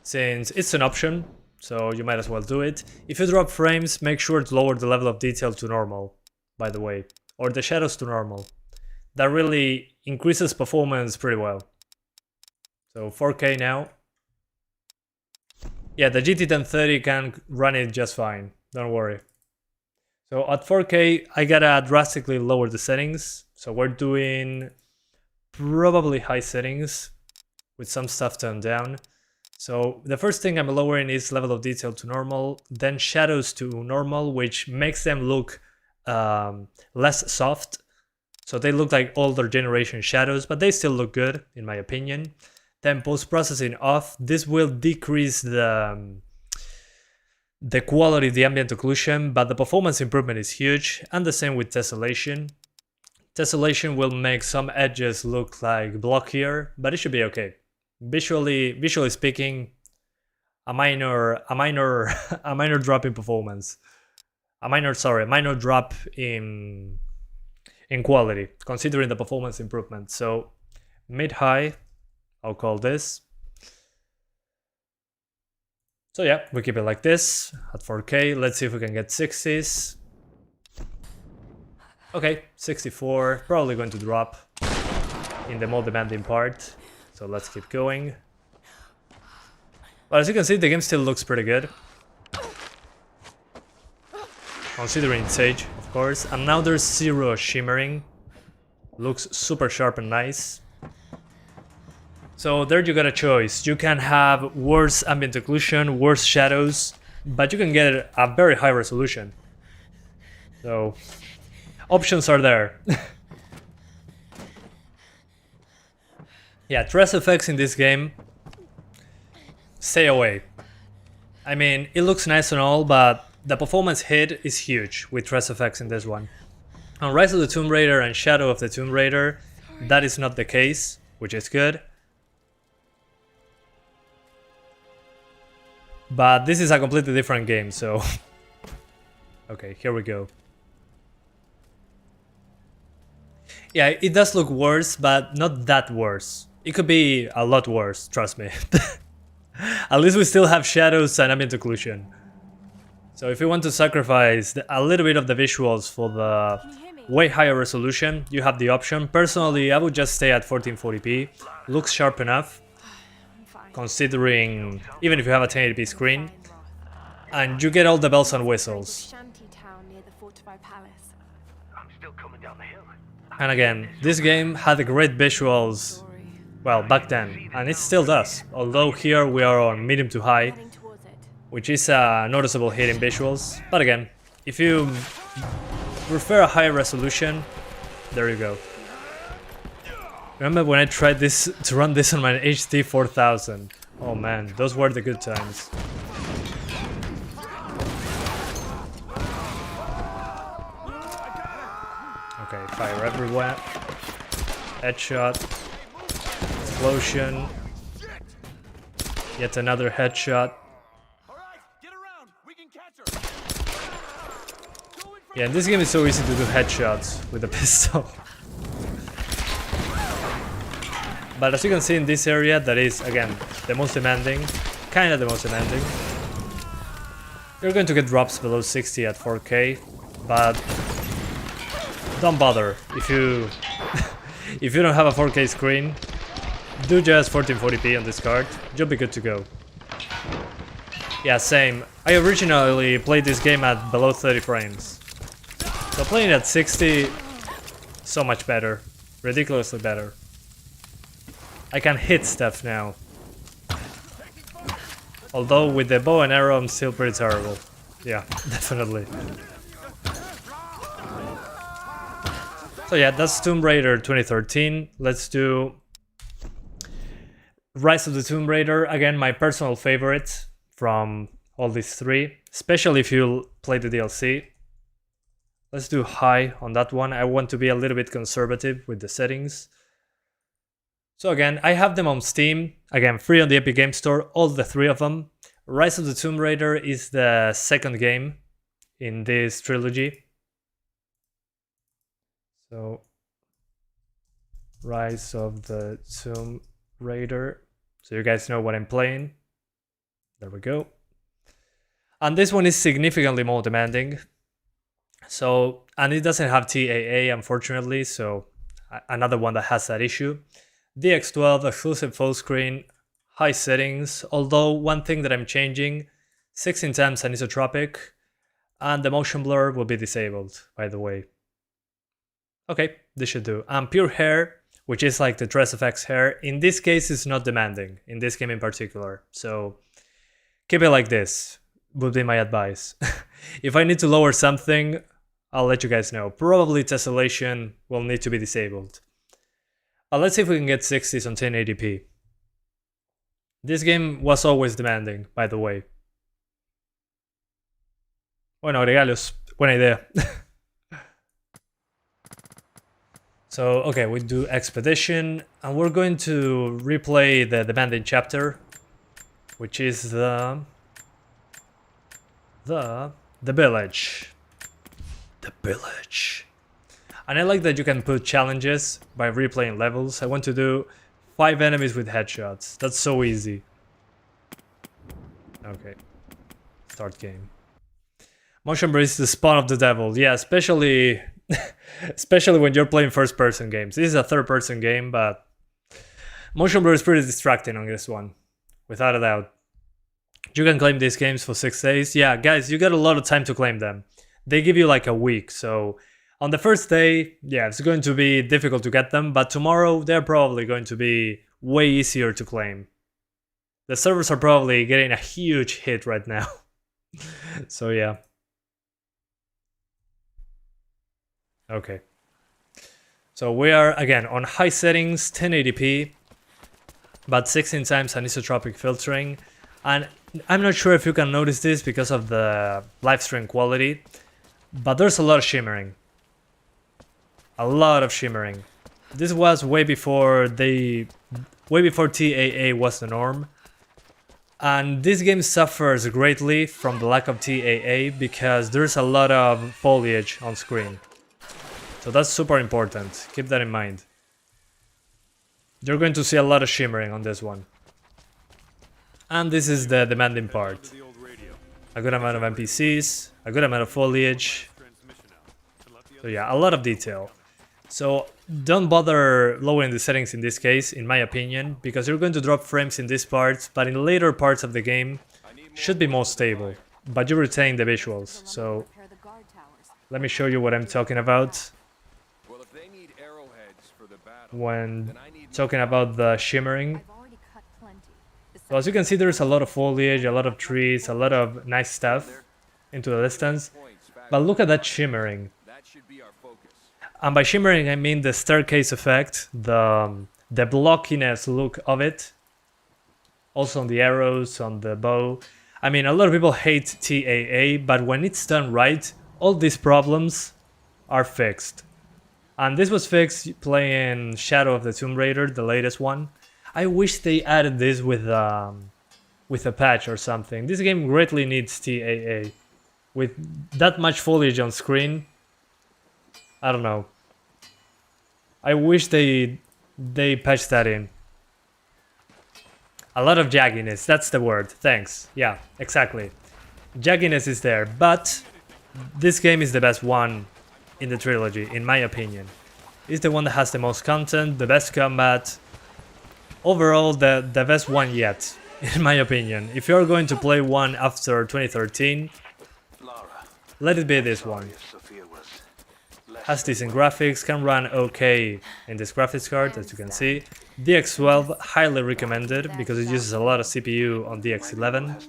since it's an option, so you might as well do it. If you drop frames, make sure to lower the level of detail to normal, by the way, or the shadows to normal. That really increases performance pretty well. So 4K now. Yeah, the GT 1030 can run it just fine, don't worry. So at 4K, I gotta drastically lower the settings. So we're doing probably high settings with some stuff turned down. So the first thing I'm lowering is level of detail to normal, then shadows to normal, which makes them look less soft. So they look like older generation shadows, but they still look good in my opinion. Then post-processing off. This will decrease the quality of the ambient occlusion, but the performance improvement is huge, and the same with tessellation. Tessellation will make some edges look like blockier, but it should be okay. Visually speaking, a minor drop in performance. A minor drop in quality, considering the performance improvement. So mid-high, I'll call this. So yeah, we keep it like this at 4K. Let's see if we can get 60s. Okay, 64, probably going to drop in the more demanding part. So let's keep going. But as you can see, the game still looks pretty good. Considering it's age, of course. And now there's zero shimmering. Looks super sharp and nice. So there you got a choice. You can have worse ambient occlusion, worse shadows, but you can get a very high resolution. So options are there. Yeah, trace effects in this game, stay away. I mean, it looks nice and all, but the performance hit is huge with trace effects in this one. On Rise of the Tomb Raider and Shadow of the Tomb Raider, that is not the case, which is good. But this is a completely different game, so... Okay, here we go. Yeah, it does look worse, but not that worse. It could be a lot worse, trust me. At least we still have shadows and ambient occlusion. So if you want to sacrifice a little bit of the visuals for the way higher resolution, you have the option. Personally, I would just stay at 1440p. Looks sharp enough, considering even if you have a 1080p screen, and you get all the bells and whistles. And again, this game had great visuals, well, back then, and it still does, although here we are on medium to high, which is a noticeable hit in visuals. But again, if you prefer a higher resolution, there you go. Remember when I tried to run this on my HD 4000? Oh man, those were the good times. Okay, fire everywhere. Headshot. Explosion. Yet another headshot. Yeah, in this game it's so easy to do headshots with a pistol. But as you can see in this area, that is, again, the most demanding. Kinda the most demanding. You're going to get drops below 60 at 4K, but don't bother. If you if you don't have a 4K screen, do just 1440p on this card. You'll be good to go. Yeah, same. I originally played this game at below 30 frames. So playing at 60, so much better. Ridiculously better. I can hit stuff now. Although with the bow and arrow I'm still pretty terrible. Yeah, definitely. So yeah, that's Tomb Raider 2013. Let's do Rise of the Tomb Raider. Again, my personal favorite from all these three, especially if you play the DLC. Let's do high on that one. I want to be a little bit conservative with the settings. So again, I have them on Steam, again, free on the Epic Games Store, all the three of them. Rise of the Tomb Raider is the second game in this trilogy. So, Rise of the Tomb Raider. So you guys know what I'm playing. There we go. And this one is significantly more demanding. So, and it doesn't have TAA, unfortunately, so another one that has that issue. DX12, exclusive full screen, high settings, although one thing that I'm changing, 16 times anisotropic, and the motion blur will be disabled, by the way. Okay, this should do. And pure hair, which is like the Dress FX hair, in this case is not demanding, in this game in particular. So keep it like this, would be my advice. If I need to lower something, I'll let you guys know. Probably tessellation will need to be disabled. Let's see if we can get 60s on 1080p. This game was always demanding, by the way. Bueno, regalos, buena idea. So, okay, we do Expedition, and we're going to replay the demanding chapter, which is the village. The village. And I like that you can put challenges by replaying levels. I want to do 5 enemies with headshots. That's so easy. Okay. Start game. Motion blur is the spawn of the devil. Yeah, especially when you're playing first-person games. This is a third-person game, but motion blur is pretty distracting on this one, without a doubt. You can claim these games for 6 days. Yeah, guys, you got a lot of time to claim them. They give you like a week, so on the first day, yeah, it's going to be difficult to get them, but tomorrow they're probably going to be way easier to claim. The servers are probably getting a huge hit right now. So yeah. Okay. So we are again on high settings, 1080p, but 16 times anisotropic filtering. And I'm not sure if you can notice this because of the live stream quality, but there's a lot of shimmering. A lot of shimmering. This was way before TAA was the norm. And this game suffers greatly from the lack of TAA because there's a lot of foliage on screen. So that's super important. Keep that in mind. You're going to see a lot of shimmering on this one. And this is the demanding part. A good amount of NPCs, a good amount of foliage. So yeah, a lot of detail. So don't bother lowering the settings in this case, in my opinion, because you're going to drop frames in this part, but in later parts of the game should be more stable. But you retain the visuals, so let me show you what I'm talking about. When talking about the shimmering. So as you can see, there's a lot of foliage, a lot of trees, a lot of nice stuff into the distance. But look at that shimmering. And by shimmering, I mean the staircase effect, the blockiness look of it. Also on the arrows, on the bow. I mean, a lot of people hate TAA, but when it's done right, all these problems are fixed. And this was fixed playing Shadow of the Tomb Raider, the latest one. I wish they added this with a patch or something. This game greatly needs TAA. With that much foliage on screen, I don't know. I wish they patched that in. A lot of jagginess, that's the word. Thanks. Yeah, exactly. Jagginess is there, but this game is the best one in the trilogy, in my opinion. It's the one that has the most content, the best combat. Overall, the best one yet, in my opinion. If you're going to play one after 2013, let it be this one. Has decent graphics, can run okay in this graphics card, as you can see. DX12, highly recommended, because it uses a lot of CPU on DX11.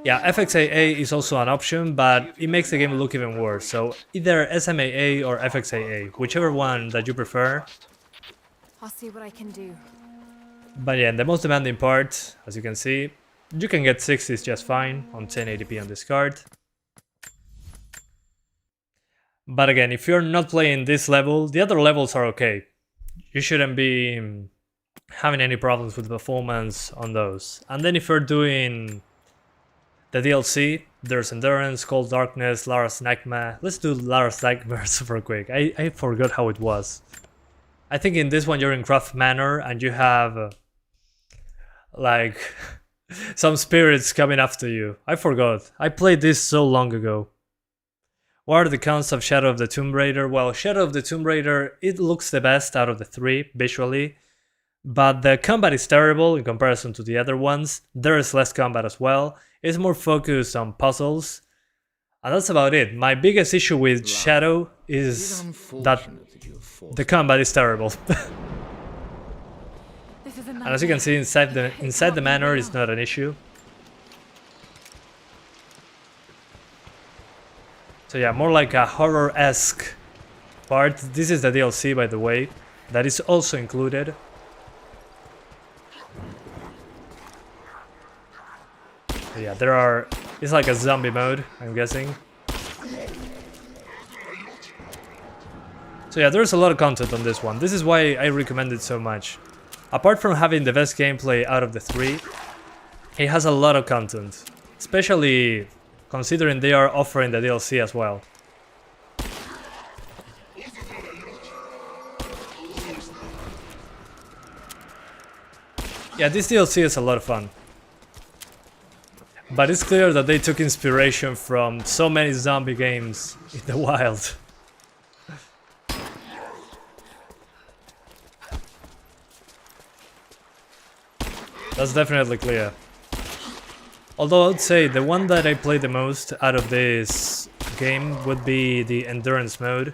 Yeah, FXAA is also an option, but it makes the game look even worse. So either SMAA or FXAA, whichever one that you prefer. I'll see what I can do. But yeah, the most demanding part, as you can see, you can get 60s just fine on 1080p on this card. But again, if you're not playing this level, the other levels are okay. You shouldn't be having any problems with performance on those. And then if you're doing the DLC, there's Endurance, Cold Darkness, Lara's Nightmare. Let's do Lara's Nightmare super quick. I forgot how it was. I think in this one you're in Craft Manor and you have like Some spirits coming after you. I forgot. I played this so long ago. What are the cons of Shadow of the Tomb Raider? Well, Shadow of the Tomb Raider, it looks the best out of the three, visually. But the combat is terrible in comparison to the other ones. There is less combat as well. It's more focused on puzzles. And that's about it. My biggest issue with Shadow is that the combat is terrible. And as you can see, inside the manor is not an issue. So yeah, more like a horror-esque part. This is the DLC, by the way, that is also included. So yeah, it's like a zombie mode, I'm guessing. So yeah, there's a lot of content on this one. This is why I recommend it so much. Apart from having the best gameplay out of the three, it has a lot of content. Especially considering they are offering the DLC as well. Yeah, this DLC is a lot of fun. But it's clear that they took inspiration from so many zombie games in the wild. That's definitely clear. Although I'd say the one that I played the most out of this game would be the endurance mode.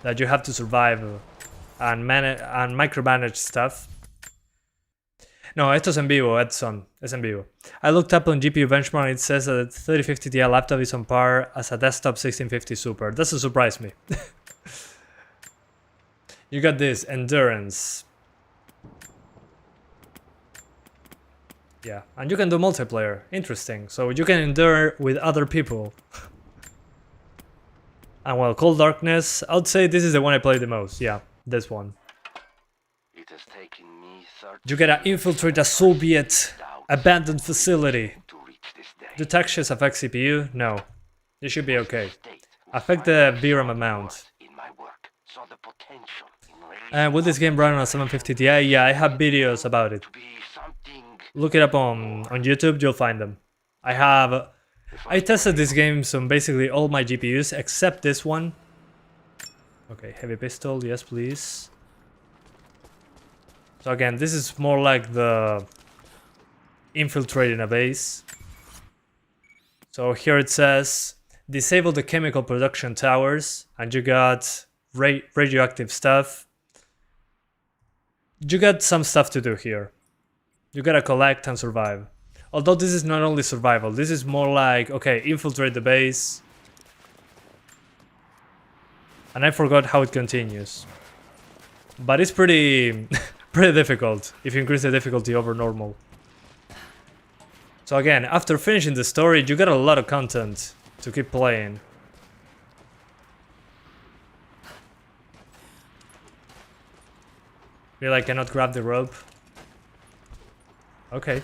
That you have to survive and micromanage stuff. No, esto es en vivo, Edson. Es en vivo. I looked up on GPU benchmark and it says that a 3050 Ti laptop is on par as a desktop 1650 Super. Doesn't surprise me. You got this, endurance. Yeah, and you can do multiplayer. Interesting. So you can endure with other people. And well, Cold Darkness, I would say this is the one I played the most. Yeah, this one. It has taken me You gotta infiltrate a Soviet abandoned facility. to reach this day. Do textures affect CPU? No. You should be okay. Affect the VRAM amount. In my work, saw the potential in raising And will this game run on a 750 Ti? Yeah, I have videos about it. to be something. Look it up on YouTube, you'll find them. I tested this game on basically all my GPUs except this one. Okay, heavy pistol, yes please. So again, this is more like the infiltrating a base. So here it says, disable the chemical production towers, and you got radioactive stuff. You got some stuff to do here. You gotta collect and survive. Although this is not only survival, this is more like, okay, infiltrate the base. And I forgot how it continues. But it's pretty difficult if you increase the difficulty over normal. So again, after finishing the story, you got a lot of content to keep playing. Really, I cannot grab the rope. Okay.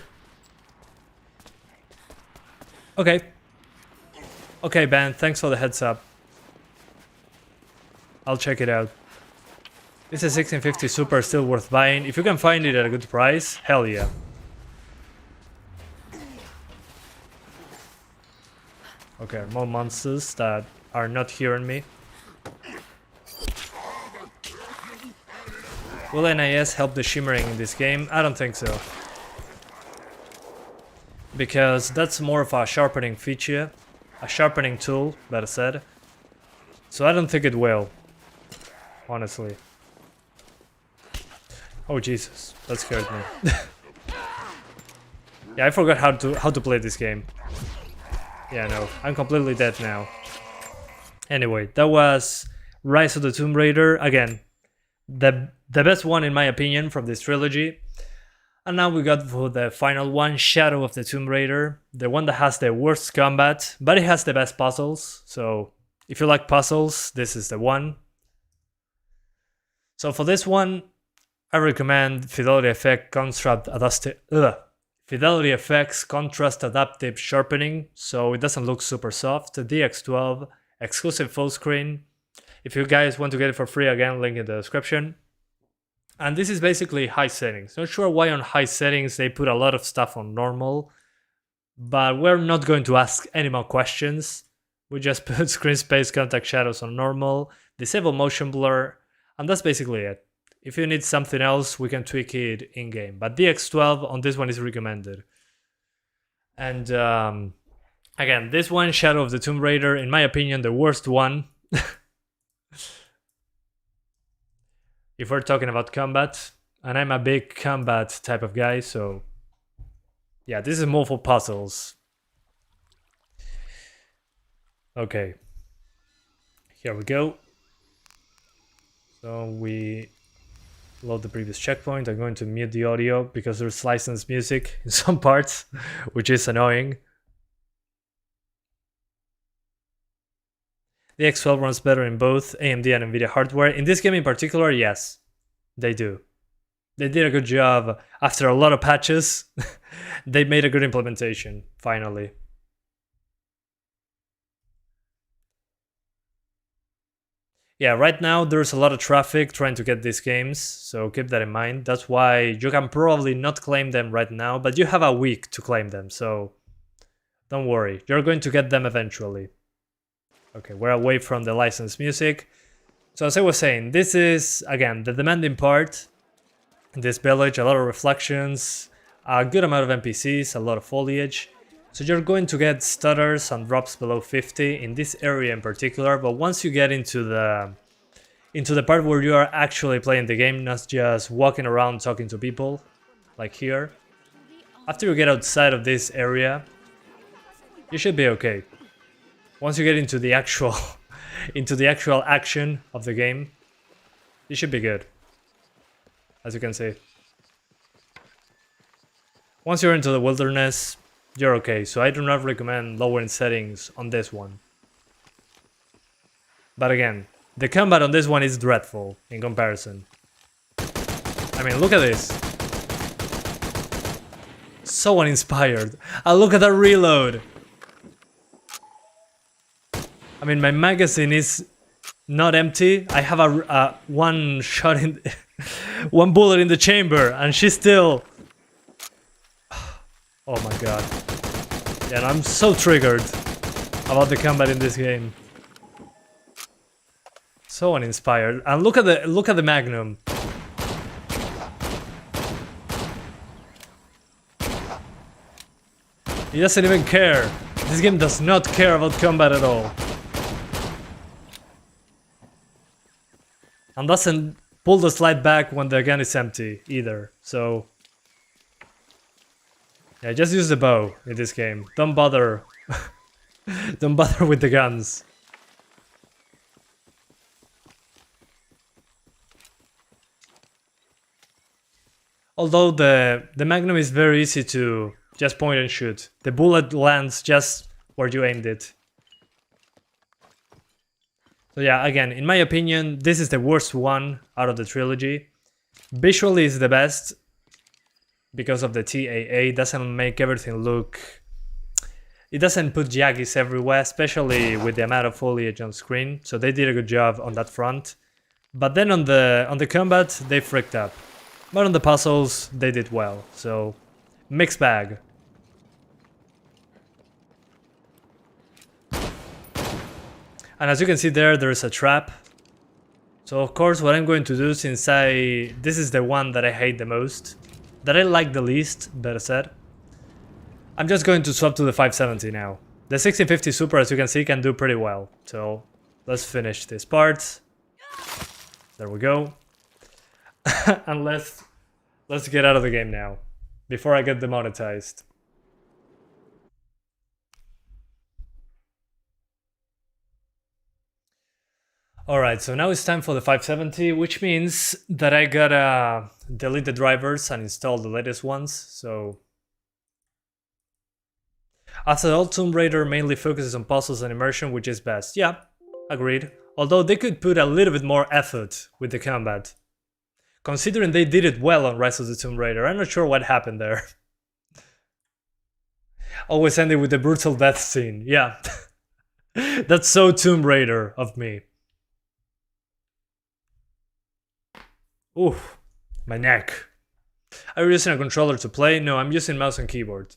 Okay, Ben, thanks for the heads up. I'll check it out. Is a 1650 Super still worth buying? If you can find it at a good price, hell yeah. Okay, more monsters that are not hearing me. Will NIS help the shimmering in this game? I don't think so. Because that's more of a sharpening feature. A sharpening tool, better said. So I don't think it will. Honestly. Oh Jesus, that scared me. Yeah, I forgot how to play this game. Yeah, no, I'm completely dead now. Anyway, that was Rise of the Tomb Raider. Again, the best one in my opinion from this trilogy. And now we got for the final one, Shadow of the Tomb Raider. The one that has the worst combat, but it has the best puzzles. So if you like puzzles, this is the one. So for this one, I recommend Fidelity Effects Contrast Adaptive Sharpening, so it doesn't look super soft. DX12, exclusive full screen. If you guys want to get it for free, again, link in the description. And this is basically high settings. Not sure why on high settings they put a lot of stuff on normal, but we're not going to ask any more questions. We just put screen space, contact shadows on normal, disable motion blur, and that's basically it. If you need something else, we can tweak it in-game. But DX12 on this one is recommended. And again, this one, Shadow of the Tomb Raider, in my opinion, the worst one. If we're talking about combat, and I'm a big combat type of guy, so yeah, this is more for puzzles. Okay, here we go. So we load the previous checkpoint. I'm going to mute the audio because there's licensed music in some parts, which is annoying. The X12 runs better in both AMD and Nvidia hardware. In this game in particular, yes, they do. They did a good job. After a lot of patches, they made a good implementation, finally. Yeah, right now there's a lot of traffic trying to get these games, so keep that in mind. That's why you can probably not claim them right now, but you have a week to claim them, so don't worry. You're going to get them eventually. Okay, we're away from the licensed music. So as I was saying, this is, again, the demanding part. In this village, a lot of reflections, a good amount of NPCs, a lot of foliage. So you're going to get stutters and drops below 50 in this area in particular, but once you get into the part where you are actually playing the game, not just walking around talking to people, like here, after you get outside of this area, you should be okay. Once you get into the actual action of the game, you should be good, as you can see. Once you're into the wilderness, you're okay, so I do not recommend lowering settings on this one. But again, the combat on this one is dreadful in comparison. I mean, look at this. So uninspired. Look at that reload. I mean, my magazine is not empty. I have a one shot in, one bullet in the chamber, and she's still. Oh my god. Yeah, and I'm so triggered about the combat in this game. So uninspired. And look at the Magnum. He doesn't even care. This game does not care about combat at all. And doesn't pull the slide back when the gun is empty either, so yeah, just use the bow in this game. Don't bother. Don't bother with the guns. Although the Magnum is very easy to just point and shoot. The bullet lands just where you aimed it. So yeah, again, in my opinion, this is the worst one out of the trilogy. Visually is the best because of the TAA. It doesn't make everything look... It doesn't put jaggies everywhere, especially with the amount of foliage on screen. So they did a good job on that front. But then on the combat, they fricked up. But on the puzzles, they did well. So, mixed bag. And as you can see there's a trap. So of course what I'm going to do, since this is the one that I hate the most, that I like the least, better said, I'm just going to swap to the 570 now. The 1650 Super, as you can see, can do pretty well. So let's finish this part. There we go. And let's get out of the game now, before I get demonetized. Alright, so now it's time for the 570, which means that I gotta delete the drivers and install the latest ones, so... After all, Tomb Raider mainly focuses on puzzles and immersion, which is best. Yeah, agreed. Although they could put a little bit more effort with the combat. Considering they did it well on Rise of the Tomb Raider, I'm not sure what happened there. Always ending with the brutal death scene, yeah. That's so Tomb Raider of me. Oof. My neck. Are you using a controller to play? No, I'm using mouse and keyboard.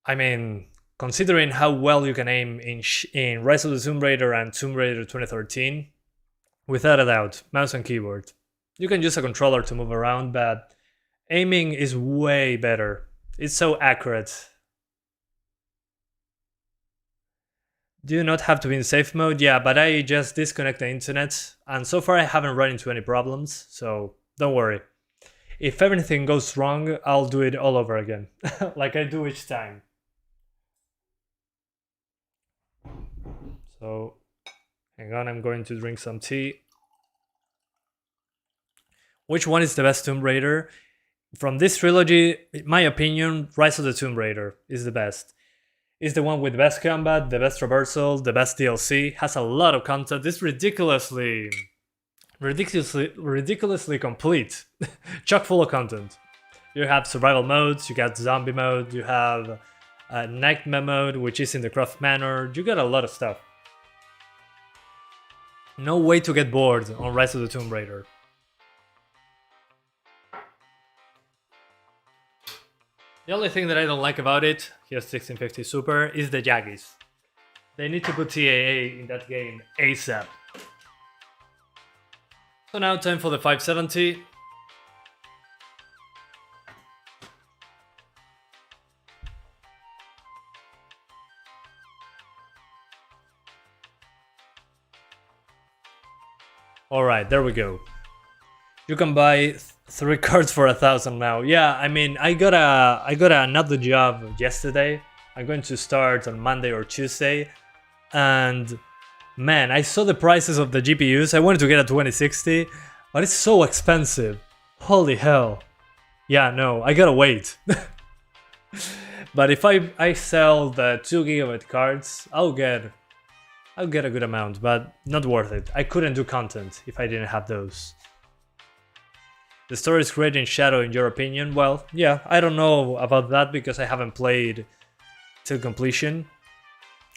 I mean, considering how well you can aim in Rise of the Tomb Raider and Tomb Raider 2013, without a doubt, mouse and keyboard. You can use a controller to move around, but aiming is way better. It's so accurate. Do you not have to be in safe mode? Yeah, but I just disconnect the internet, and so far I haven't run into any problems, so don't worry. If everything goes wrong, I'll do it all over again, like I do each time. So, hang on, I'm going to drink some tea. Which one is the best Tomb Raider? From this trilogy, in my opinion, Rise of the Tomb Raider is the best. It's the one with the best combat, the best traversal, the best DLC, has a lot of content, it's ridiculously complete, chock full of content. You have survival modes, you got zombie mode, you have nightmare mode, which is in the craft manor, you got a lot of stuff. No way to get bored on Rise of the Tomb Raider. The only thing that I don't like about it, here's 1650 Super, is the Jaggies. They need to put TAA in that game ASAP. So now time for the 570. Alright, there we go. You can buy 3 cards for 1,000 now. Yeah, I mean, I got another job yesterday. I'm going to start on Monday or Tuesday. And man, I saw the prices of the GPUs. I wanted to get a 2060, but it's so expensive. Holy hell. Yeah, no, I gotta wait. But if I sell the 2 GB cards, I'll get a good amount, but not worth it. I couldn't do content if I didn't have those. The story is great in Shadow, in your opinion? Well, yeah, I don't know about that because I haven't played till completion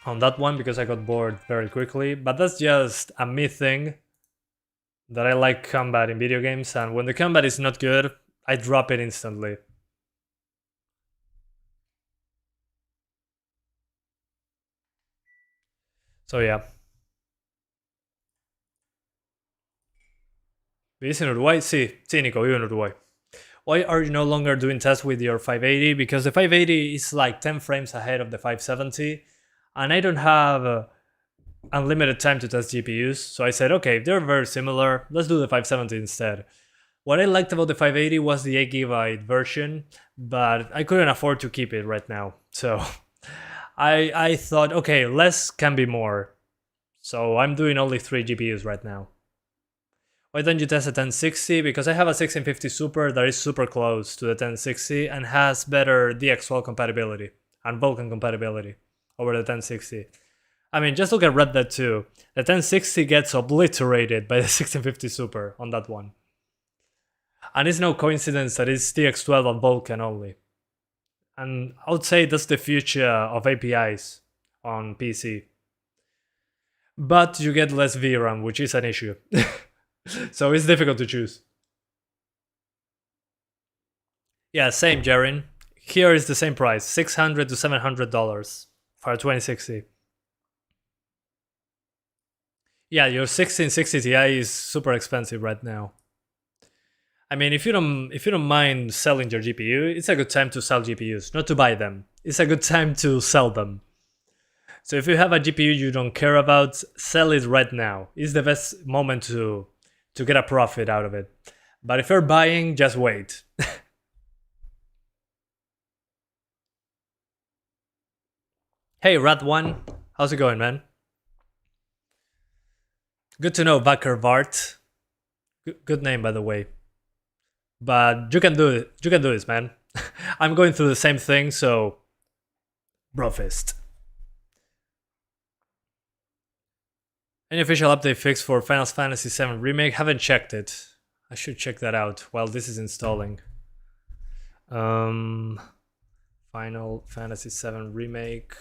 on that one because I got bored very quickly, but that's just a me thing that I like combat in video games, and when the combat is not good, I drop it instantly. So yeah. ¿Vivís en Uruguay? Sí, Nico, vivo en Uruguay. Why are you no longer doing tests with your 580? Because the 580 is like 10 frames ahead of the 570, and I don't have unlimited time to test GPUs, so I said, okay, they're very similar, let's do the 570 instead. What I liked about the 580 was the 8GB version, but I couldn't afford to keep it right now, so I thought, okay, less can be more. So I'm doing only 3 GPUs right now. Why don't you test a 1060? Because I have a 1650 Super that is super close to the 1060 and has better DX12 compatibility and Vulkan compatibility over the 1060. I mean, just look at Red Dead 2. The 1060 gets obliterated by the 1650 Super on that one. And it's no coincidence that it's DX12 and Vulkan only. And I would say that's the future of APIs on PC. But you get less VRAM, which is an issue. So it's difficult to choose. Yeah, same, Jaren. Here is the same price, $600 to $700 for a 2060. Yeah, your 1660 Ti is super expensive right now. I mean, if you don't mind selling your GPU, it's a good time to sell GPUs, not to buy them. It's a good time to sell them. So if you have a GPU you don't care about, sell it right now. It's the best moment to get a profit out of it. But if you're buying, just wait. Hey, Rat1, how's it going, man? Good to know, Vacker Vart. Good name, by the way. But you can do it. You can do this, man. I'm going through the same thing, so brofist. Any official update fix for Final Fantasy VII Remake? Haven't checked it. I should check that out while this is installing. Final Fantasy VII Remake.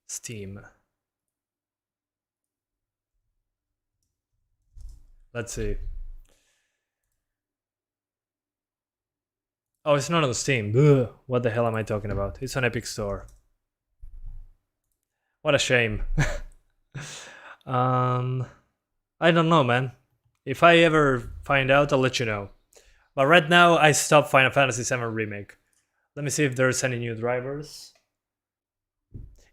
Steam. Let's see. Oh, it's not on Steam. Ugh, what the hell am I talking about? It's on Epic Store. What a shame. I don't know, man. If I ever find out, I'll let you know. But right now, I stopped Final Fantasy VII Remake. Let me see if there's any new drivers.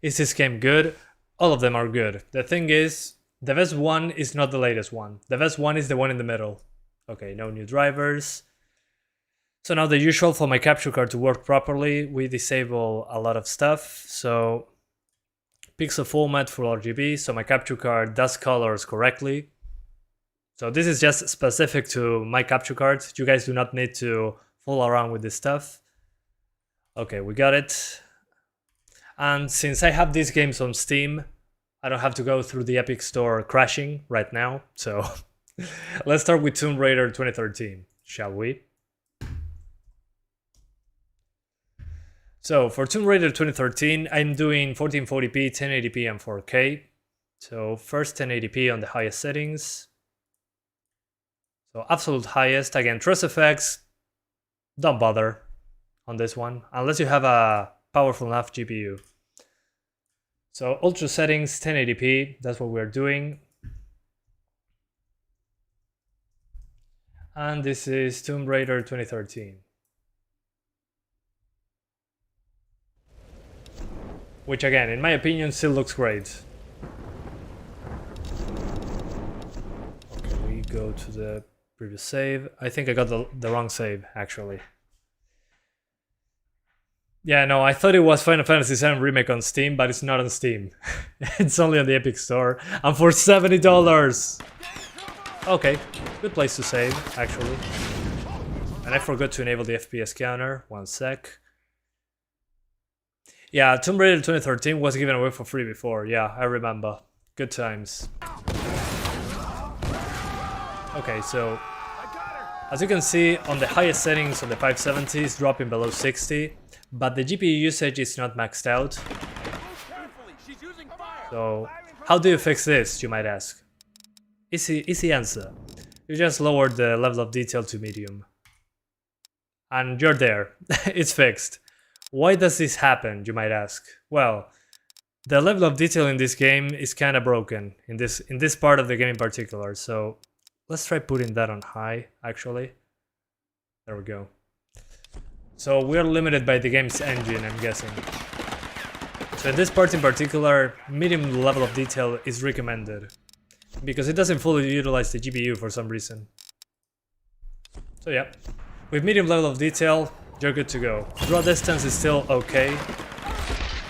Is this game good? All of them are good. The thing is, the best one is not the latest one. The best one is the one in the middle. Okay, no new drivers. So now the usual for my capture card to work properly, we disable a lot of stuff. So pixel format for RGB, so my capture card does colors correctly. So this is just specific to my capture card. You guys do not need to fool around with this stuff. Okay, we got it. And since I have these games on Steam, I don't have to go through the Epic Store crashing right now. So let's start with Tomb Raider 2013, shall we? So for Tomb Raider 2013, I'm doing 1440p, 1080p, and 4K. So first 1080p on the highest settings. So absolute highest. Again, trace effects, don't bother on this one, unless you have a powerful enough GPU. So ultra settings, 1080p, that's what we're doing. And this is Tomb Raider 2013. Which again, in my opinion, still looks great. Okay, we go to the previous save. I think I got the wrong save, actually. Yeah, no, I thought it was Final Fantasy VII Remake on Steam, but it's not on Steam. It's only on the Epic Store, and for $70! Okay, good place to save, actually. And I forgot to enable the FPS counter, 1 sec. Yeah, Tomb Raider 2013 was given away for free before, yeah, I remember. Good times. Okay, so as you can see, on the highest settings on the 570 is dropping below 60, but the GPU usage is not maxed out. So how do you fix this, you might ask? Easy answer. You just lower the level of detail to medium. And you're there. It's fixed. Why does this happen, you might ask? Well, the level of detail in this game is kind of broken, in this part of the game in particular, so let's try putting that on high, actually. There we go. So we're limited by the game's engine, I'm guessing. So in this part in particular, medium level of detail is recommended, because it doesn't fully utilize the GPU for some reason. So yeah, with medium level of detail, you're good to go. Draw distance is still okay,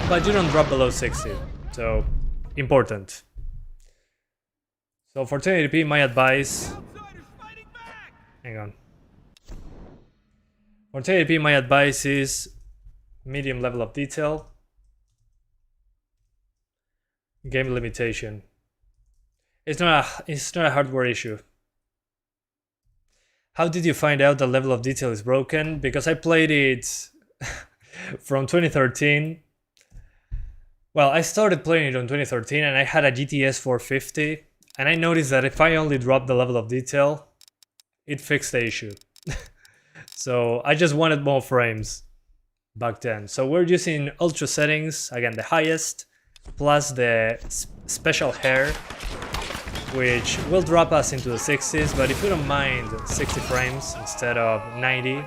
but you don't drop below 60, so important. So for 1080p, my advice... Hang on. For 1080p, my advice is medium level of detail. Game limitation. It's not a hardware issue. How did you find out the level of detail is broken? Because I played it from 2013. Well, I started playing it on 2013 and I had a GTX 450, and I noticed that if I only dropped the level of detail, it fixed the issue. So I just wanted more frames back then. So we're using ultra settings, again the highest, plus the special hair, which will drop us into the 60s, but if you don't mind 60 frames instead of 90,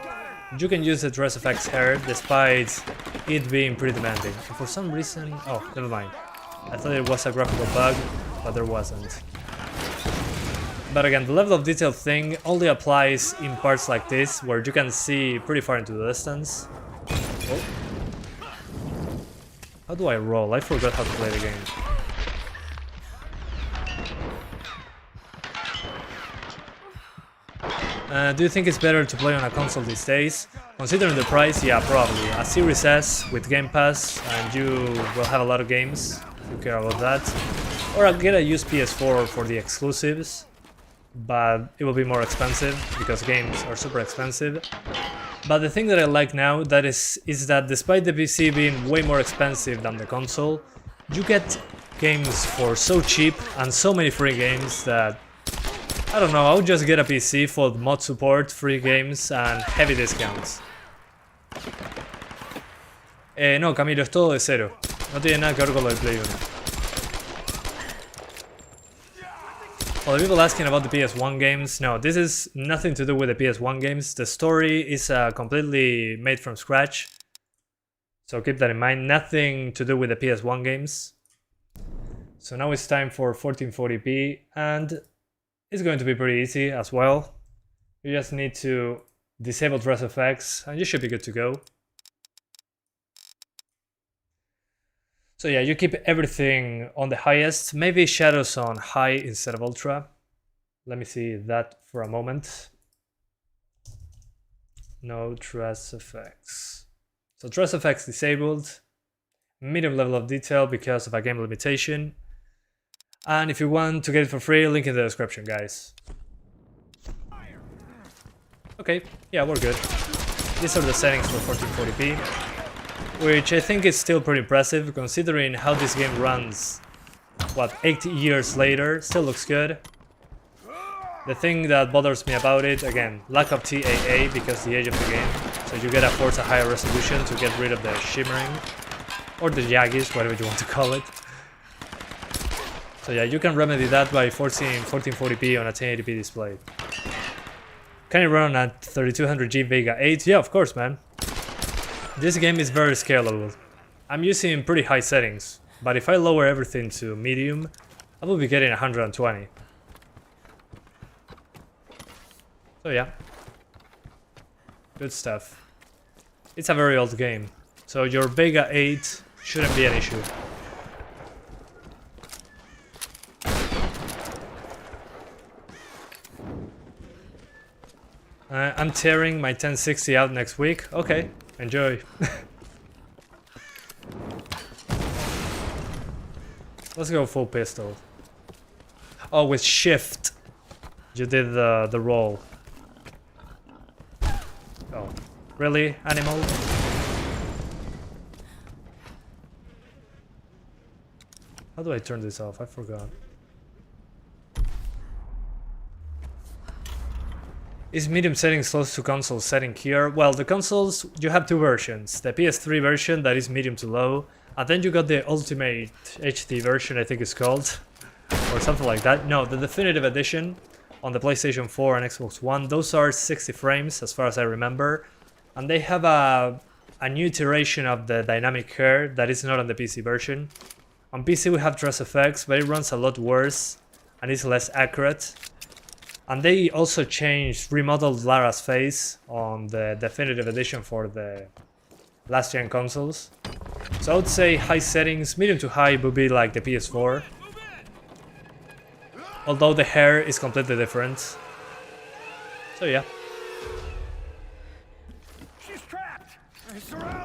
you can use the Dress FX hair despite it being pretty demanding. And for some reason... oh, never mind. I thought it was a graphical bug, but there wasn't. But again, the level of detail thing only applies in parts like this, where you can see pretty far into the distance. Oh. How do I roll? I forgot how to play the game. Do you think it's better to play on a console these days? Considering the price, yeah, probably. A Series S with Game Pass, and you will have a lot of games, if you care about that. Or I'll get a used PS4 for the exclusives, but it will be more expensive, because games are super expensive. But the thing that I like now is that despite the PC being way more expensive than the console, you get games for so cheap, and so many free games that... I don't know, I would just get a PC for mod support, free games, and heavy discounts. No, Camilo, es todo de cero. No tiene nada que ver con lo del Play 1. Well, the people asking about the PS1 games, no, this is nothing to do with the PS1 games. The story is completely made from scratch. So keep that in mind, nothing to do with the PS1 games. So now it's time for 1440p, and it's going to be pretty easy as well. You just need to disable dress effects, and you should be good to go. So yeah, you keep everything on the highest, maybe shadows on high instead of ultra. Let me see that for a moment. No dress effects. So dress effects disabled, medium level of detail because of a game limitation. And if you want to get it for free, link in the description, guys. Okay, yeah, we're good. These are the settings for 1440p. Which I think is still pretty impressive, considering how this game runs, what, 8 years later, still looks good. The thing that bothers me about it, again, lack of TAA because the age of the game, so you gotta force a higher resolution to get rid of the shimmering, or the jaggies, whatever you want to call it. So yeah, you can remedy that by forcing 1440p on a 1080p display. Can it run at 3200G Vega 8? Yeah, of course, man. This game is very scalable. I'm using pretty high settings, but if I lower everything to medium, I will be getting 120. So yeah, good stuff. It's a very old game, so your Vega 8 shouldn't be an issue. I'm tearing my 1060 out next week. Okay, enjoy. Let's go full pistol. Oh, with shift, you did the roll. Oh, really, animal? How do I turn this off? I forgot. Is medium settings close to console setting here? Well, the consoles, you have two versions. The PS3 version that is medium to low, and then you got the Ultimate HD version, I think it's called, or something like that. No, the Definitive Edition on the PlayStation 4 and Xbox One, those are 60 frames as far as I remember, and they have a new iteration of the dynamic hair that is not on the PC version. On PC we have dress effects, but it runs a lot worse and is less accurate. And they also remodeled Lara's face on the Definitive Edition for the last gen consoles. So I would say high settings, medium to high would be like the PS4. Although the hair is completely different. So yeah.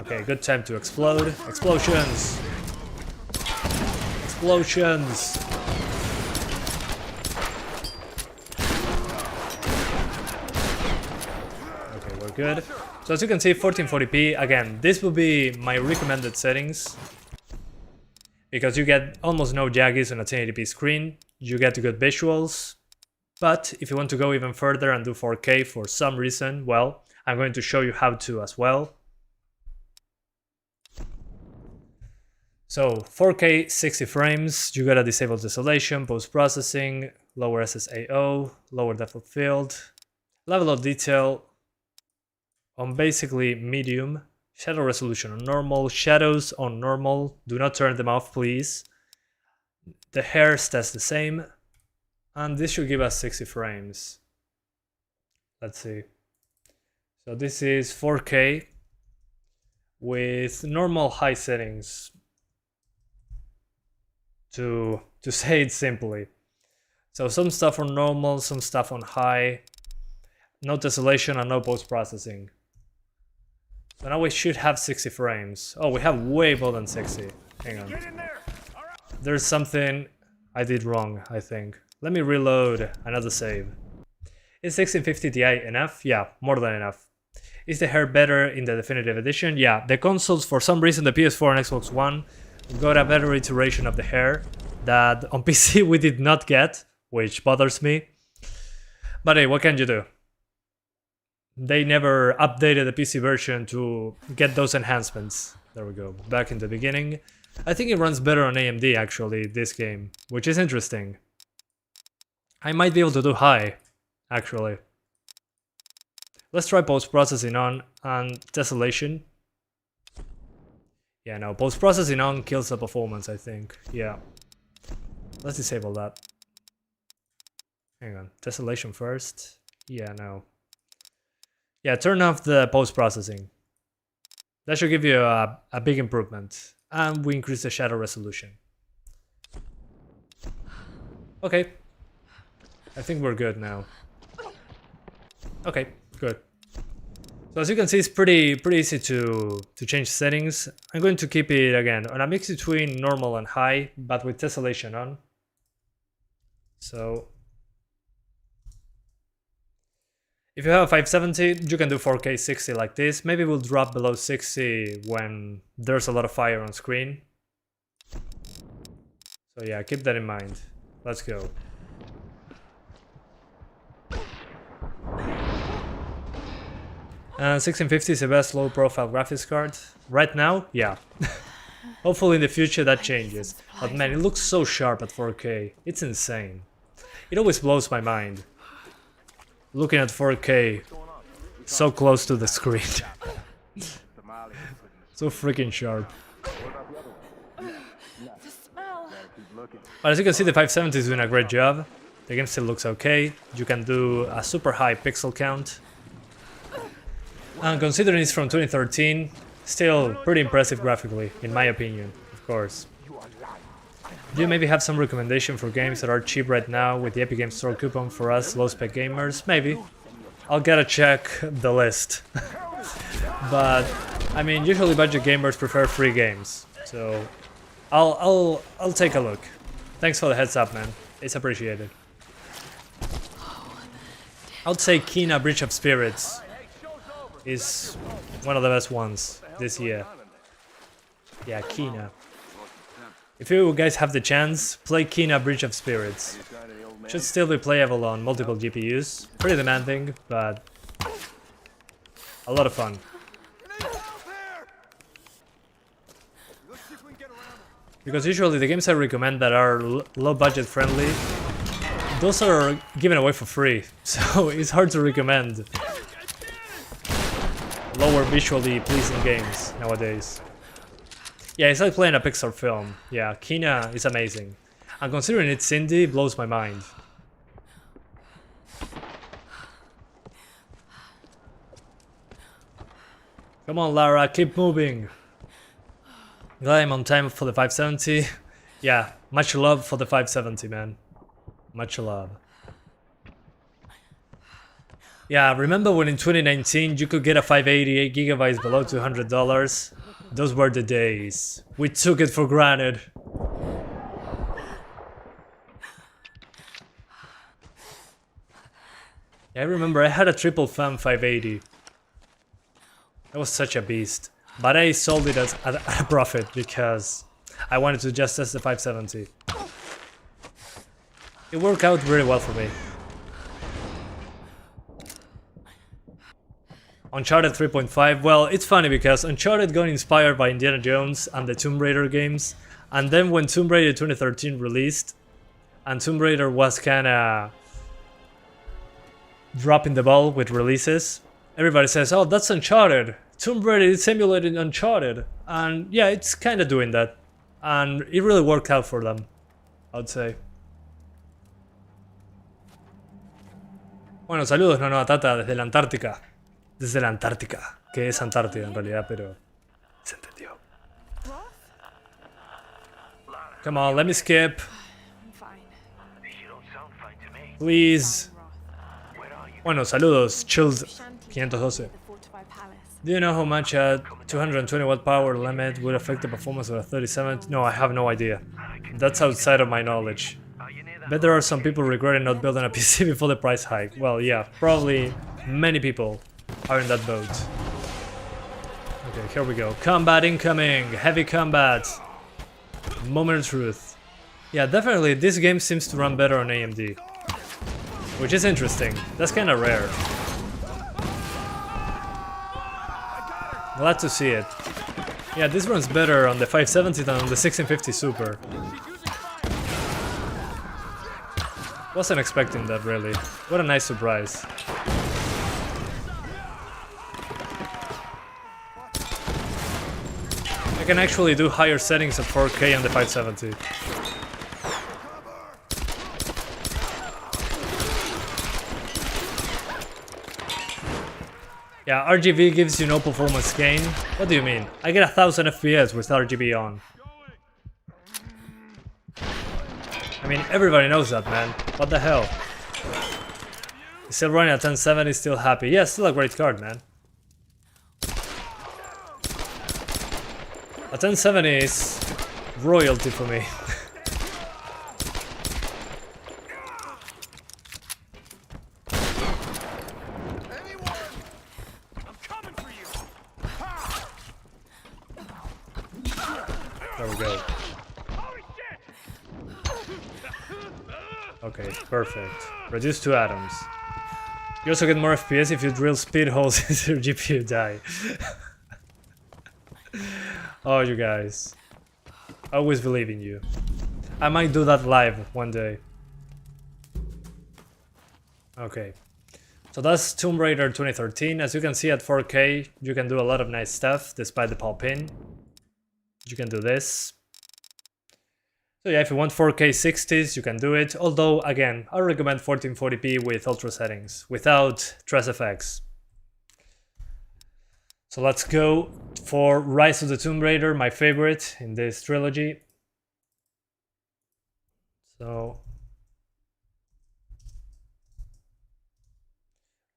Okay, good time to explode. Explosions! Explosions! Good. So as you can see, 1440p, again, this will be my recommended settings because you get almost no jaggies on a 1080p screen, you get good visuals, but if you want to go even further and do 4K for some reason, well, I'm going to show you how to as well. So 4K 60 frames, you gotta disable tesselation, post-processing, lower SSAO, lower depth of field, level of detail on basically medium, shadow resolution on normal, shadows on normal, do not turn them off please. The hair stays the same, and this should give us 60 frames. Let's see. So this is 4K with normal high settings, to say it simply. So some stuff on normal, some stuff on high, no tessellation and no post-processing. So now we should have 60 frames. Oh, we have way more than 60. Hang on. There's something I did wrong, I think. Let me reload another save. Is 1650 Ti enough? Yeah, more than enough. Is the hair better in the Definitive Edition? Yeah, the consoles, for some reason, the PS4 and Xbox One got a better iteration of the hair that on PC we did not get, which bothers me. But hey, what can you do? They never updated the PC version to get those enhancements. There we go, back in the beginning. I think it runs better on AMD actually, this game, which is interesting. I might be able to do high, actually. Let's try post-processing on and tessellation. Yeah, no, post-processing on kills the performance, I think. Yeah. Let's disable that. Hang on, tessellation first. Yeah, no. Yeah, turn off the post-processing. That should give you a big improvement. And we increase the shadow resolution. Okay. I think we're good now. Okay, good. So as you can see, it's pretty easy to change settings. I'm going to keep it again on a mix between normal and high, but with tessellation on. So if you have a 570, you can do 4K 60 like this. Maybe we'll drop below 60 when there's a lot of fire on screen. So yeah, keep that in mind. Let's go. And 1650 is the best low profile graphics card. Right now, yeah. Hopefully in the future that changes. But man, it looks so sharp at 4K. It's insane. It always blows my mind. Looking at 4K so close to the screen. So freaking sharp. But as you can see, the 570 is doing a great job. The game still looks okay. You can do a super high pixel count. And considering it's from 2013, still pretty impressive graphically, in my opinion, of course. Do you maybe have some recommendation for games that are cheap right now with the Epic Games Store coupon for us low-spec gamers? Maybe. I'll gotta check the list. But, I mean, usually budget gamers prefer free games, so I'll take a look. Thanks for the heads up, man. It's appreciated. I would say Kena Breach of Spirits is one of the best ones this year. Yeah, Kena. If you guys have the chance, play Kena Breach of Spirits. Should still be playable on multiple GPUs. Pretty demanding, but a lot of fun. Because usually the games I recommend that are low budget friendly, those are given away for free, so it's hard to recommend lower visually pleasing games nowadays. Yeah, it's like playing a Pixar film. Yeah, Kena is amazing. And considering it's indie, it blows my mind. Come on, Lara, keep moving. Glad I'm on time for the 570. Yeah, much love for the 570, man. Much love. Yeah, remember when in 2019 you could get a 588 gigabytes below $200? Those were the days. We took it for granted. Yeah, I remember I had a triple fan 580. That was such a beast. But I sold it at a profit because I wanted to just test the 570. It worked out really well for me. Uncharted 3.5, well, it's funny because Uncharted got inspired by Indiana Jones and the Tomb Raider games, and then when Tomb Raider 2013 released, and Tomb Raider was kinda dropping the ball with releases, everybody says, oh, that's Uncharted, Tomb Raider is emulating Uncharted, and yeah, it's kinda doing that, and it really worked out for them, I would say. Bueno, saludos, no, Tata, desde la Antártica. Desde la Antártica, que es Antártida en realidad, pero se entendió. Come on, let me skip. Please. Bueno, saludos, Chilled 512. Do you know how much a 220 watt power limit would affect the performance of a 37? No, I have no idea. That's outside of my knowledge. Bet there are some people regretting not building a PC before the price hike. Well, yeah, probably many people are in that boat. Okay, here we go. Combat incoming! Heavy combat! Moment of truth. Yeah, definitely this game seems to run better on AMD. Which is interesting. That's kinda rare. Glad to see it. Yeah, this runs better on the 570 than on the 1650 Super. Wasn't expecting that really. What a nice surprise. I can actually do higher settings at 4K on the 570. Yeah, RGB gives you no performance gain. What do you mean? I get 1000 FPS with RGB on. I mean, everybody knows that, man. What the hell? Still running at 1070, still happy. Yeah, still a great card, man. A 1070 is royalty for me. There we go. Okay, perfect. Reduce 2 atoms. You also get more FPS if you drill speed holes into your GPU die. Oh, you guys. I always believe in you. I might do that live one day. Okay. So that's Tomb Raider 2013. As you can see at 4K, you can do a lot of nice stuff despite the pop-in. You can do this. So yeah, if you want 4K 60s, you can do it. Although, again, I recommend 1440p with ultra settings, without Trace effects. So let's go for Rise of the Tomb Raider, my favorite in this trilogy. So,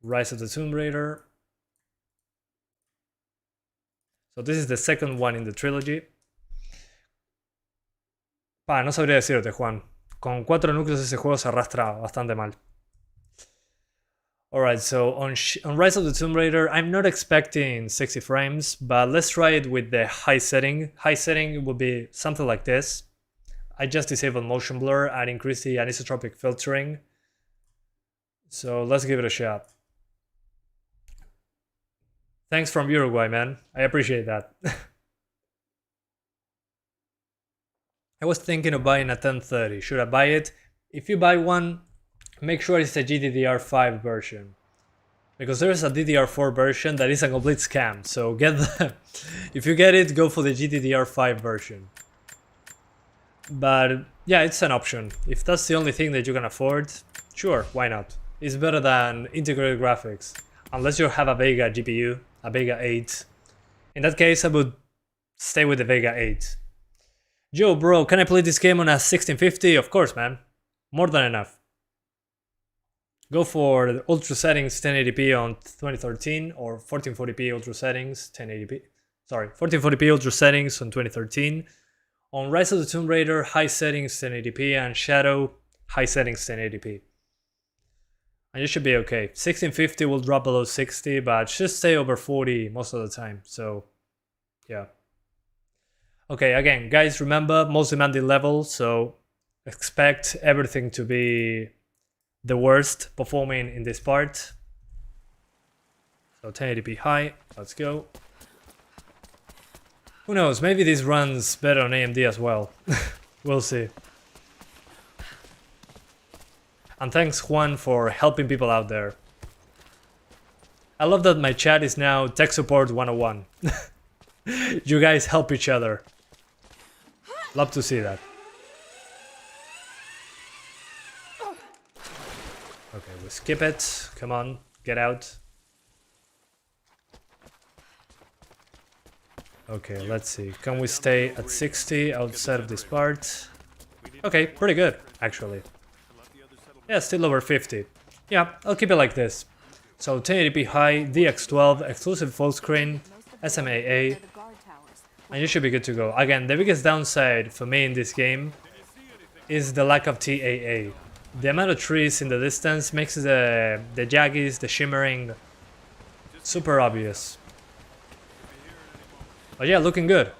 Rise of the Tomb Raider. So this is the second one in the trilogy. No sabría decirte, Juan. Con 4 núcleos ese juego se arrastra bastante mal. Alright, so on Rise of the Tomb Raider, I'm not expecting 60 frames, but let's try it with the high setting. High setting would be something like this. I just disabled motion blur and increase the anisotropic filtering. So let's give it a shot. Thanks from Uruguay, man. I appreciate that. I was thinking of buying a 1030. Should I buy it? If you buy one, make sure it's a GDDR5 version. Because there's a DDR4 version that is a complete scam. So get the if you get it, go for the GDDR5 version. But yeah, it's an option. If that's the only thing that you can afford, sure, why not? It's better than integrated graphics. Unless you have a Vega GPU, a Vega 8. In that case, I would stay with the Vega 8. Yo, bro, can I play this game on a 1650? Of course, man. More than enough. Go for the ultra settings 1080p on 2013 or 1440p ultra settings 1080p. Sorry, 1440p ultra settings on 2013. On Rise of the Tomb Raider, high settings 1080p and Shadow, high settings 1080p. And you should be okay. 1650 will drop below 60, but should stay over 40 most of the time. So, yeah. Okay, again, guys, remember, most demanding level, so expect everything to be the worst performing in this part. So 1080p high, let's go. Who knows, maybe this runs better on AMD as well. We'll see. And thanks, Juan, for helping people out there. I love that my chat is now Tech Support 101. You guys help each other. Love to see that. Okay, we skip it. Come on, get out. Okay, let's see. Can we stay at 60 outside of this part? Okay, pretty good, actually. Yeah, still over 50. Yeah, I'll keep it like this. So 1080p high, DX12, exclusive full screen, SMAA, and you should be good to go. Again, the biggest downside for me in this game is the lack of TAA. The amount of trees in the distance makes the jaggies, the shimmering, super obvious. But yeah, looking good.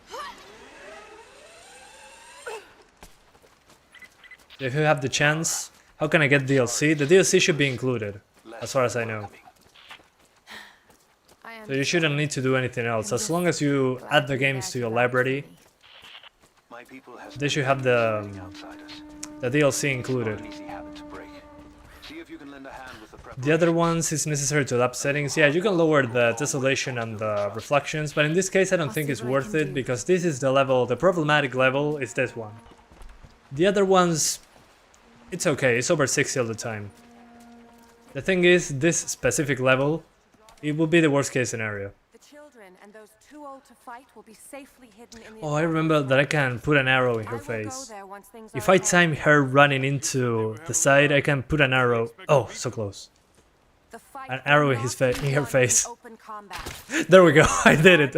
If you have the chance, how can I get DLC? The DLC should be included, as far as I know. I So you shouldn't need to do anything else. As long as you add the games to your library, they should have the DLC included. The other ones is necessary to adapt settings. Yeah, you can lower the tessellation and the reflections, but in this case I don't think it's worth it because this is the level, the problematic level is this one. The other ones, it's okay, it's over 60 all the time. The thing is, this specific level, it will be the worst case scenario. The children and those too old to fight will be safely hidden in the Oh, I remember that I can put an arrow in her face. If I time her running into the side, I can put an arrow. Oh, so close. An arrow in in her face. There we go. I did it.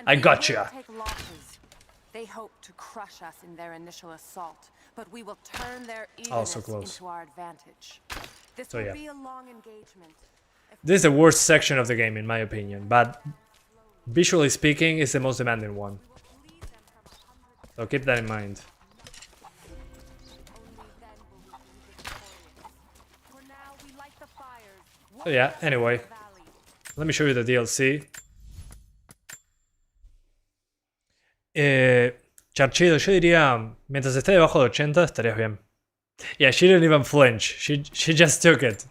I gotcha. They hope to crush us in their initial assault, but we will turn their so close. into our advantage. This So will yeah. be a long engagement. This is the worst section of the game in my opinion, but visually speaking, it's the most demanding one. So keep that in mind. So yeah, anyway, let me show you the DLC. Charchido, yo diría, mientras esté debajo de 80 estarías bien. Yeah, she didn't even flinch. She just took it.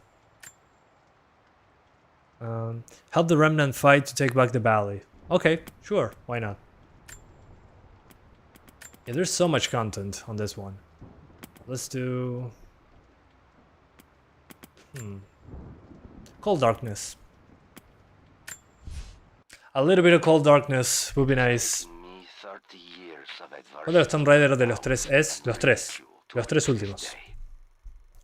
Help the remnant fight to take back the valley. Okay, sure, why not? Yeah, there's so much content on this one. Let's do... Cold Darkness. A little bit of Cold Darkness would be nice. ¿Cuál de los Tomb Raider de los tres es? Los tres. Los tres últimos.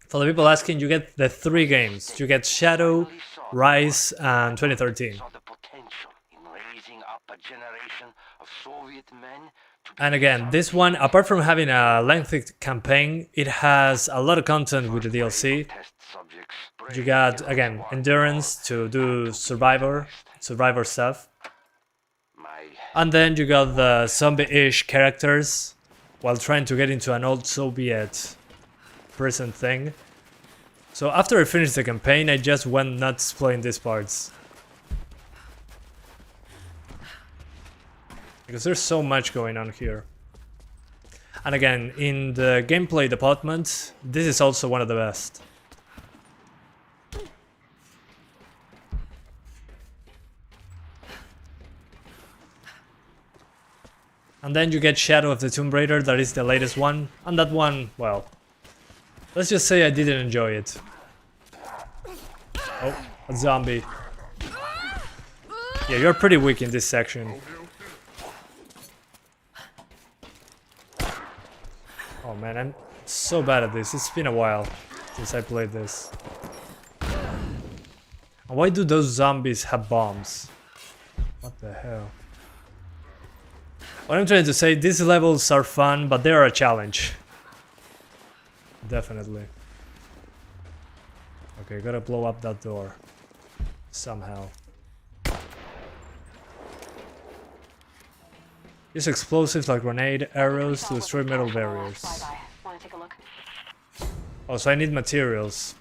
For the people asking, you get the 3 games. You get Shadow, Rise, and 2013. And again, this one, apart from having a lengthy campaign, it has a lot of content with the DLC. You got, again, endurance to do survivor stuff. And then you got the zombie-ish characters while trying to get into an old Soviet prison thing. So after I finished the campaign, I just went nuts playing these parts. Because there's so much going on here. And again, in the gameplay department, this is also one of the best. And then you get Shadow of the Tomb Raider, that is the latest one. And that one, well, let's just say I didn't enjoy it. Oh, a zombie. Yeah, you're pretty weak in this section. Oh man, I'm so bad at this. It's been a while since I played this. And why do those zombies have bombs? What the hell? What I'm trying to say, these levels are fun, but they are a challenge. Definitely. Okay, gotta blow up that door. Somehow. Use explosives like grenade arrows to destroy metal barriers. Wanna take a look? Oh, so I need materials.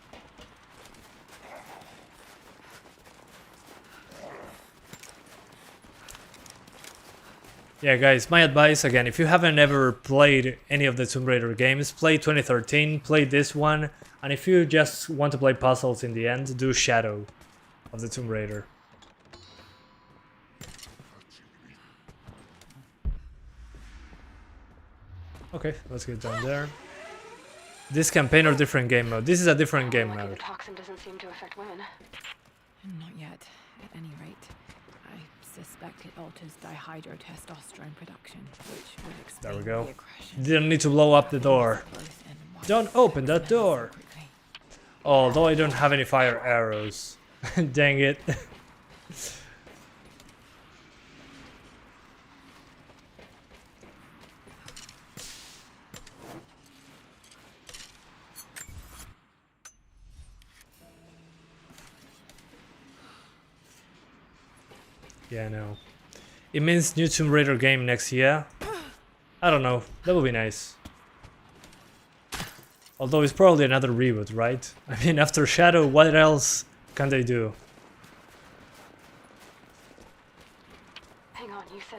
Yeah, guys, my advice again, if you haven't ever played any of the Tomb Raider games, play 2013, play this one, and if you just want to play puzzles in the end, do Shadow of the Tomb Raider. Okay, let's get down there. This campaign or different game mode? This is a different game The mode. toxin doesn't seem to affect women. Not yet, at any rate. I suspect it alters dihydrotestosterone production, which would explain There we go. the aggression. Didn't need to blow up the door. Both and why Don't open that door. quickly. Although I don't have any fire arrows. Dang it. Yeah, I know. It means new Tomb Raider game next year. I don't know. That would be nice. Although it's probably another reboot, right? I mean, after Shadow, what else can they do?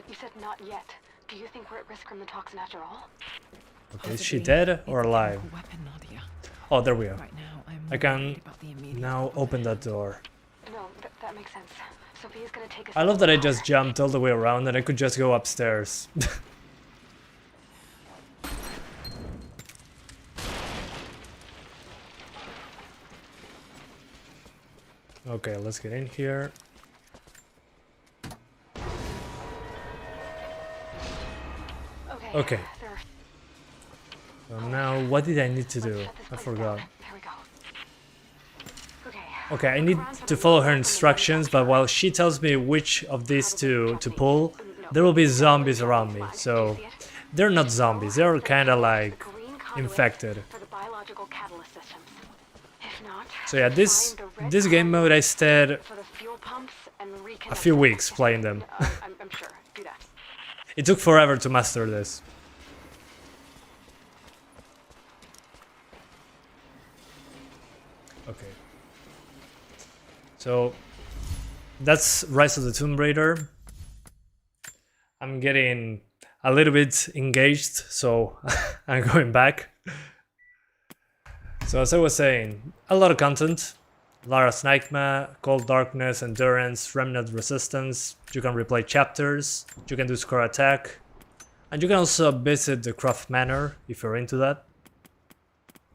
You said not yet. Do you think we're at risk from the toxin after all? Okay, is she dead or alive? Weapon, Nadia. Oh, there we go. Right now, I'm I can worried about the immediate now open that door. No, that makes sense. Sophia's gonna take us. I love that I just jumped all the way around and I could just go upstairs. Okay, let's get in here. Okay. So now, what did I need to do? I forgot. There we go. Okay. Okay, I need to follow her instructions, but while she tells me which of these to pull, there will be zombies around me. So, they're not zombies, they're kinda like infected. For the biological catalyst systems. If not, So yeah, this game mode I stayed for the fuel pumps and a few weeks playing them. I'm sure. Do that. It took forever to master this. Okay. So that's Rise of the Tomb Raider. I'm getting a little bit engaged, so I'm going back. So as I was saying, a lot of content. Lara's Nightmare, Cold Darkness, Endurance, Remnant Resistance. You can replay chapters, you can do score attack, and you can also visit the Craft Manor if you're into that.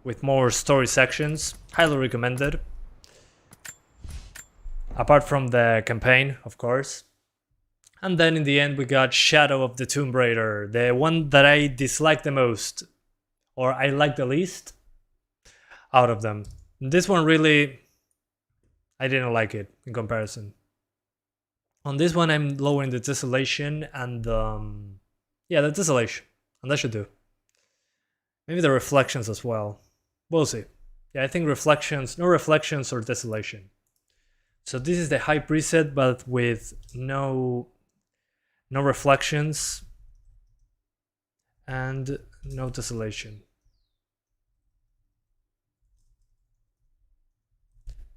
With more story sections, highly recommended. Apart from the campaign, of course. And then in the end we got Shadow of the Tomb Raider, the one that I dislike the most, or I like the least out of them. This one really, I didn't like it in comparison. On this one I'm lowering the Tessellation and yeah, the Tessellation, and that should do. Maybe the reflections as well. We'll see. Yeah, I think reflections, no reflections or Tessellation. So this is the high preset, but with no reflections and no Tessellation.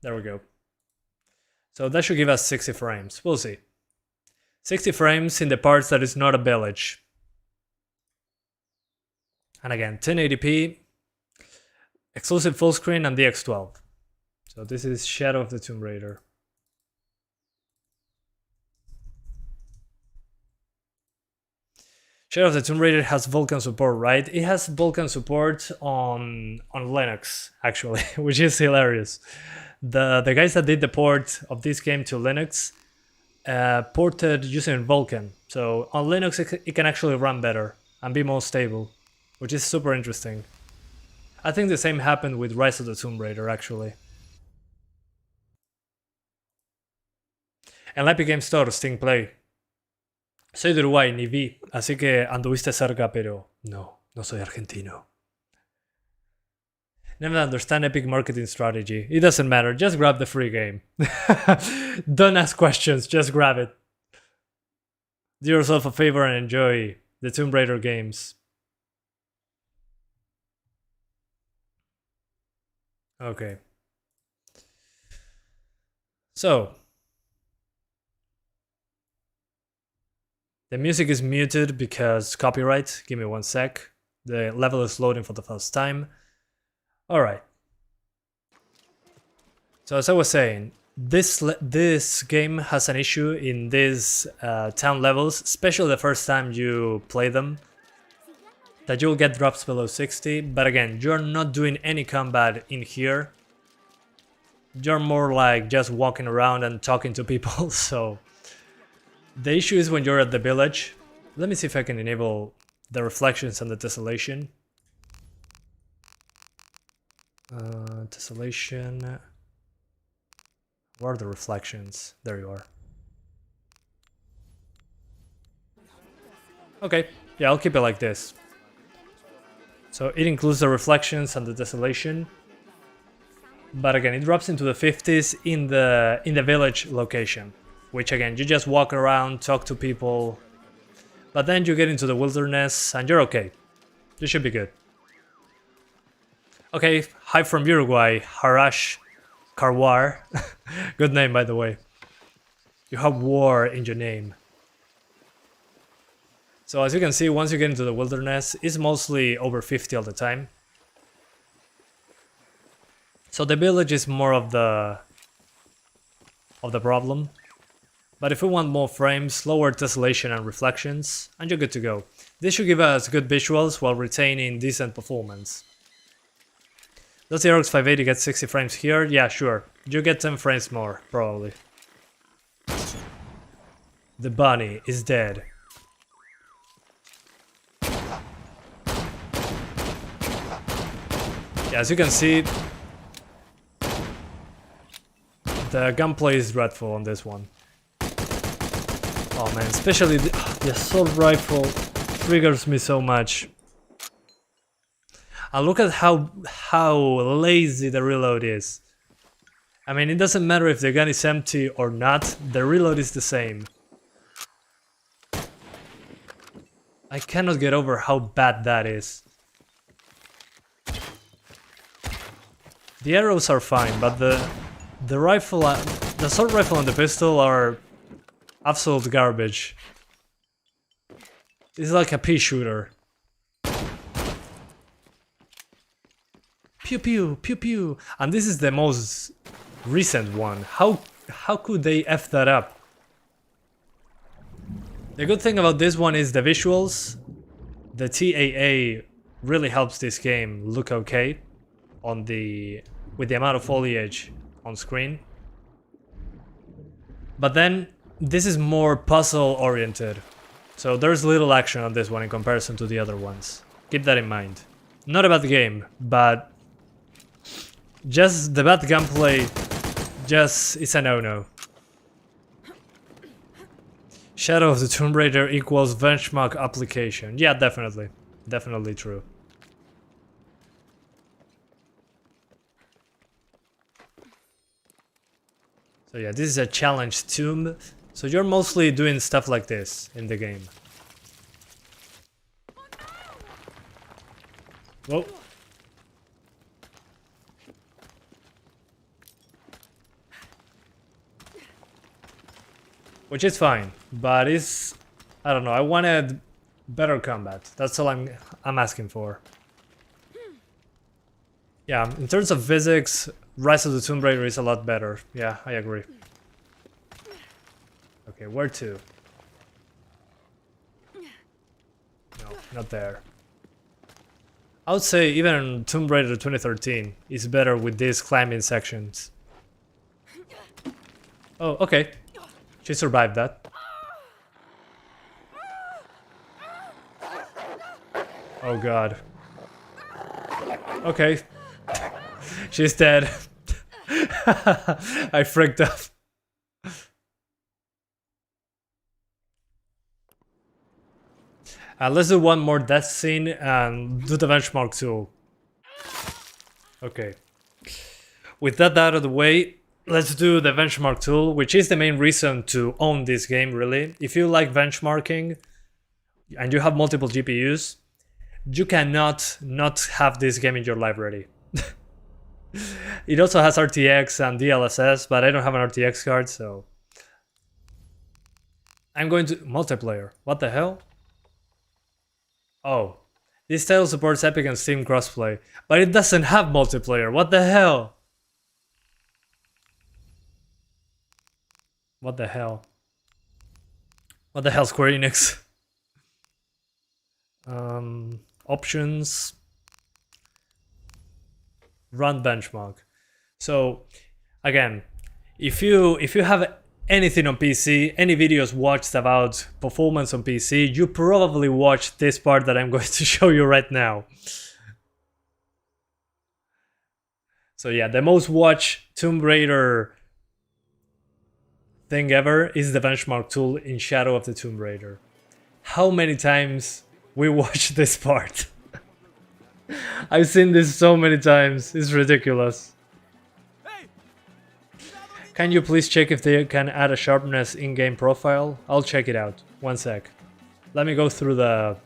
There we go. So that should give us 60 frames. We'll see. 60 frames in the parts that is not a village. And again, 1080p, exclusive full screen and DX12. So this is Shadow of the Tomb Raider. Shadow of the Tomb Raider has Vulkan support, right? It has Vulkan support on Linux, actually, which is hilarious. The guys that did the port of this game to Linux ported using Vulkan. So on Linux it can actually run better and be more stable, which is super interesting. I think the same happened with Rise of the Tomb Raider, actually. En la Epic Games Store, Steam Play. Soy de Uruguay, ni vi, así que anduviste cerca, pero no soy argentino. Never understand Epic marketing strategy. It doesn't matter, just grab the free game. Don't ask questions, just grab it. Do yourself a favor and enjoy the Tomb Raider games. Okay. So, the music is muted because copyright. Give me 1 sec. The level is loading for the first time. Alright. So as I was saying, this game has an issue in these town levels, especially the first time you play them, that you'll get drops below 60, but again, you're not doing any combat in here. You're more like just walking around and talking to people, so the issue is when you're at the village. Let me see if I can enable the reflections and the tessellation. Tessellation. Where are the reflections? There you are. Okay, yeah, I'll keep it like this. So it includes the reflections and the tessellation. But again, it drops into the 50s in the village location. Which again, you just walk around, talk to people. But then you get into the wilderness and you're okay. You should be good. Okay, hi from Uruguay, Harash Karwar. Good name, by the way. You have war in your name. So as you can see, once you get into the wilderness, it's mostly over 50 all the time. So the village is more of the problem. But if we want more frames, lower tessellation and reflections, and you're good to go. This should give us good visuals while retaining decent performance. Does the RX 580 get 60 frames here? Yeah, sure. You get 10 frames more, probably. The bunny is dead. Yeah, as you can see, the gunplay is dreadful on this one. Oh man, especially the assault rifle triggers me so much. And look at how lazy the reload is. I mean, it doesn't matter if the gun is empty or not, the reload is the same. I cannot get over how bad that is. The arrows are fine, but the rifle, the assault rifle and the pistol are absolute garbage. It's like a pea shooter. Pew pew pew pew, and this is the most recent one. How could they F that up? The good thing about this one is the visuals. The TAA really helps this game look okay on with the amount of foliage on screen. But then this is more puzzle oriented. So there's little action on this one in comparison to the other ones. Keep that in mind. Not about the game, but just the bad gunplay just is a no-no. Shadow of the Tomb Raider equals benchmark application. Yeah, definitely. Definitely true. So yeah, this is a challenge tomb. So you're mostly doing stuff like this in the game. Whoa. Which is fine, but it's, I don't know, I wanted better combat. That's all I'm asking for. Yeah, in terms of physics, Rise of the Tomb Raider is a lot better. Yeah, I agree. Okay, where to? No, not there. I would say even Tomb Raider 2013 is better with these climbing sections. Oh, okay. She survived that. Oh god. Okay. She's dead. I freaked out. Let's do one more death scene and do the benchmark tool. Okay. With that out of the way, let's do the benchmark tool, which is the main reason to own this game, really. If you like benchmarking and you have multiple GPUs, you cannot not have this game in your library. It also has RTX and DLSS, but I don't have an RTX card, so I'm going to multiplayer. What the hell? Oh, this title supports Epic and Steam crossplay, but it doesn't have multiplayer. What the hell? What the hell? What the hell, Square Enix? Options. Run benchmark. So again, if you have anything on PC, any videos watched about performance on PC, you probably watched this part that I'm going to show you right now. So yeah, the most watched Tomb Raider thing ever is the benchmark tool in Shadow of the Tomb Raider. How many times we watched this part? I've seen this so many times, it's ridiculous. Can you please check if they can add a sharpness in-game profile? I'll check it out. One sec. Let me go through the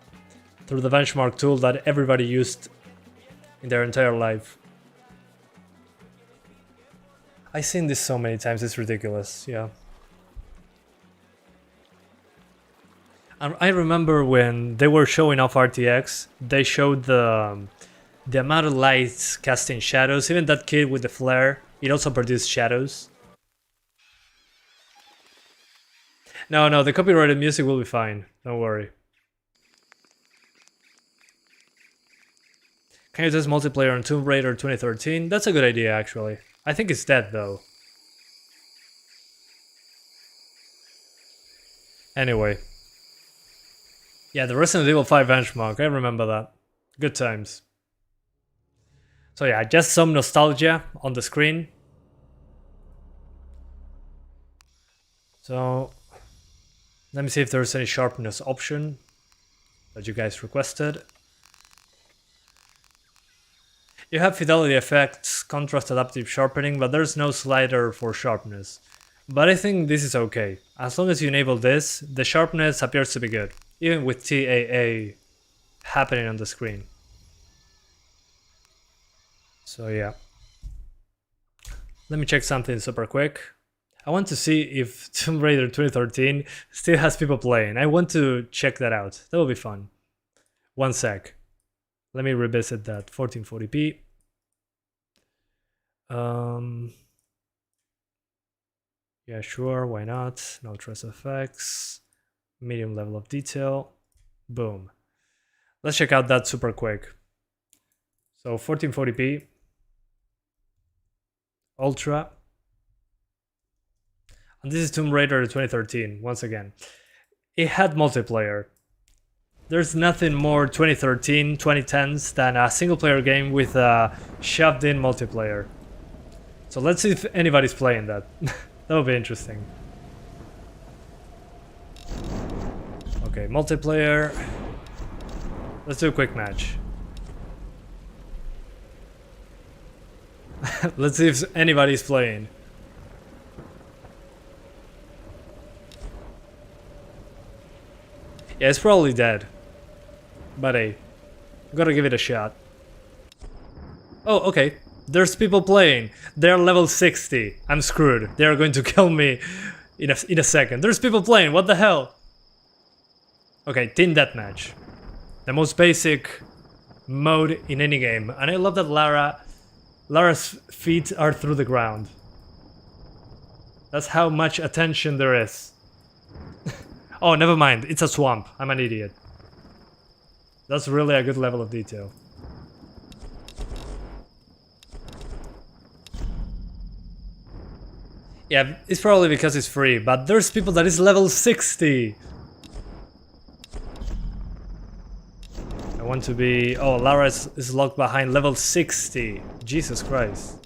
benchmark tool that everybody used in their entire life. I've seen this so many times, it's ridiculous, yeah. I remember when they were showing off RTX, they showed the amount of lights casting shadows. Even that kid with the flare, it also produced shadows. No, the copyrighted music will be fine. Don't worry. Can you test multiplayer on Tomb Raider 2013? That's a good idea, actually. I think it's dead, though. Anyway. Yeah, the Resident Evil 5 benchmark, I remember that. Good times. So yeah, just some nostalgia on the screen. So, let me see if there's any sharpness option that you guys requested. You have fidelity effects, contrast adaptive sharpening, but there's no slider for sharpness. But I think this is okay. As long as you enable this, the sharpness appears to be good, even with TAA happening on the screen. So yeah. Let me check something super quick. I want to see if Tomb Raider 2013 still has people playing. I want to check that out. That will be fun. One sec. Let me revisit that 1440p. Yeah, sure, why not? No trace effects. Medium level of detail. Boom. Let's check out that super quick. So 1440p. Ultra. And this is Tomb Raider 2013, once again. It had multiplayer. There's nothing more 2013, 2010s than a single player game with a shoved in multiplayer. So let's see if anybody's playing that. That would be interesting. Okay, multiplayer. Let's do a quick match. Let's see if anybody's playing. Yeah, it's probably dead. But hey, gotta give it a shot. Oh, okay. There's people playing. They're level 60. I'm screwed. They're going to kill me in a second. There's people playing. What the hell? Okay, team deathmatch. The most basic mode in any game. And I love that Lara's feet are through the ground. That's how much attention there is. Oh, never mind. It's a swamp. I'm an idiot. That's really a good level of detail. Yeah, it's probably because it's free, but there's people that is level 60. I want to be... Oh, Lara is locked behind level 60. Jesus Christ.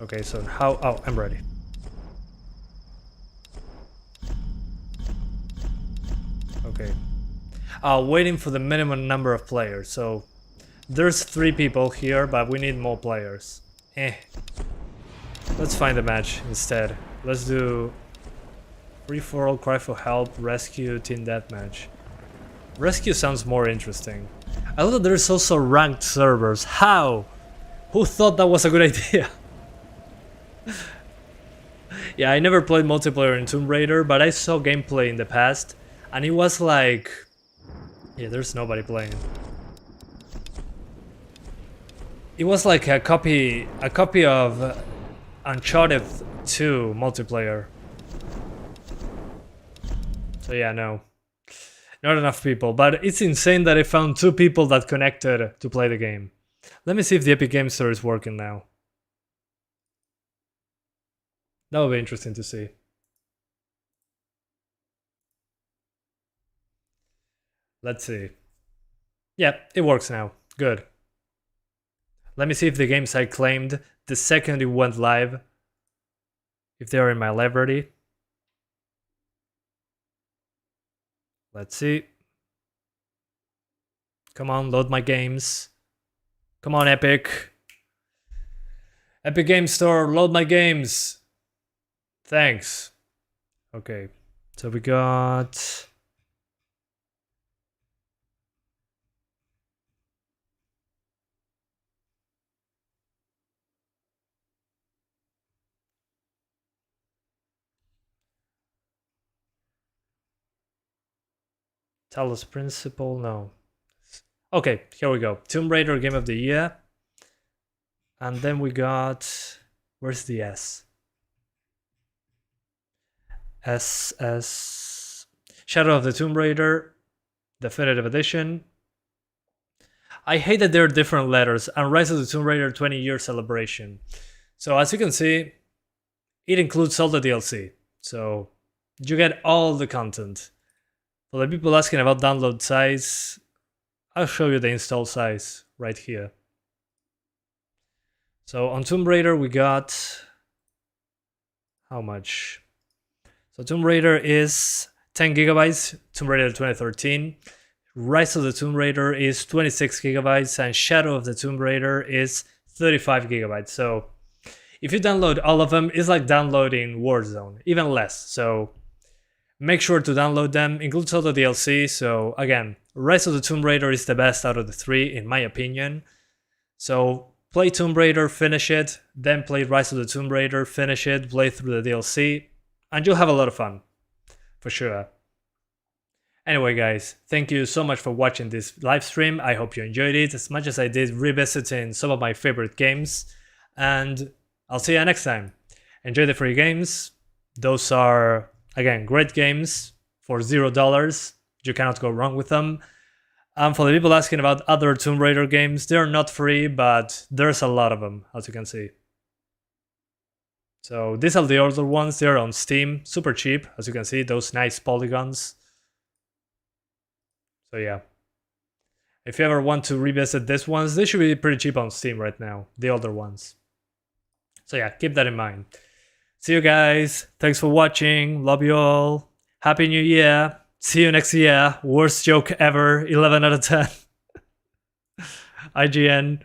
Okay, so how... Oh, I'm ready. Okay. Waiting for the minimum number of players, so... There's 3 people here, but we need more players. Let's find a match instead. Let's do... Free-for-all, cry for help, rescue, team deathmatch. Rescue sounds more interesting. I love that there's also ranked servers. How? Who thought that was a good idea? Yeah, I never played multiplayer in Tomb Raider, but I saw gameplay in the past, and it was like... Yeah, there's nobody playing. It was like a copy of Uncharted 2 multiplayer. So yeah, no. Not enough people, but it's insane that I found 2 people that connected to play the game. Let me see if the Epic Games Store is working now. That would be interesting to see. Let's see. Yeah, it works now. Good. Let me see if the games I claimed the second it went live, if they are in my library. Let's see. Come on, load my games. Come on, Epic. Epic Games Store, load my games. Thanks. Okay, so we got... Talos Principle, no. Okay, here we go. Tomb Raider Game of the Year. And then we got... Where's the S? SS... Shadow of the Tomb Raider Definitive Edition. I hate that there are different letters. And Rise of the Tomb Raider 20-year celebration. So as you can see, it includes all the DLC. So you get all the content. For the people asking about download size, I'll show you the install size right here. So on Tomb Raider we got... How much? So Tomb Raider is 10 gigabytes, Tomb Raider 2013. Rise of the Tomb Raider is 26 gigabytes and Shadow of the Tomb Raider is 35 gigabytes. So if you download all of them, it's like downloading Warzone, even less. So make sure to download them, includes all the DLC. So again, Rise of the Tomb Raider is the best out of the three, in my opinion. So play Tomb Raider, finish it, then play Rise of the Tomb Raider, finish it, play through the DLC, and you'll have a lot of fun, for sure. Anyway guys, thank you so much for watching this live stream. I hope you enjoyed it as much as I did revisiting some of my favorite games. And I'll see you next time. Enjoy the free games. Those are, again, great games for $0. You cannot go wrong with them. For the people asking about other Tomb Raider games, they're not free, but there's a lot of them, as you can see. So these are the older ones. They're on Steam, super cheap, as you can see, those nice polygons. So yeah. If you ever want to revisit these ones, they should be pretty cheap on Steam right now, the older ones. So yeah, keep that in mind. See you guys. Thanks for watching. Love you all. Happy New Year. See you next year. Worst joke ever. 11 out of 10. IGN.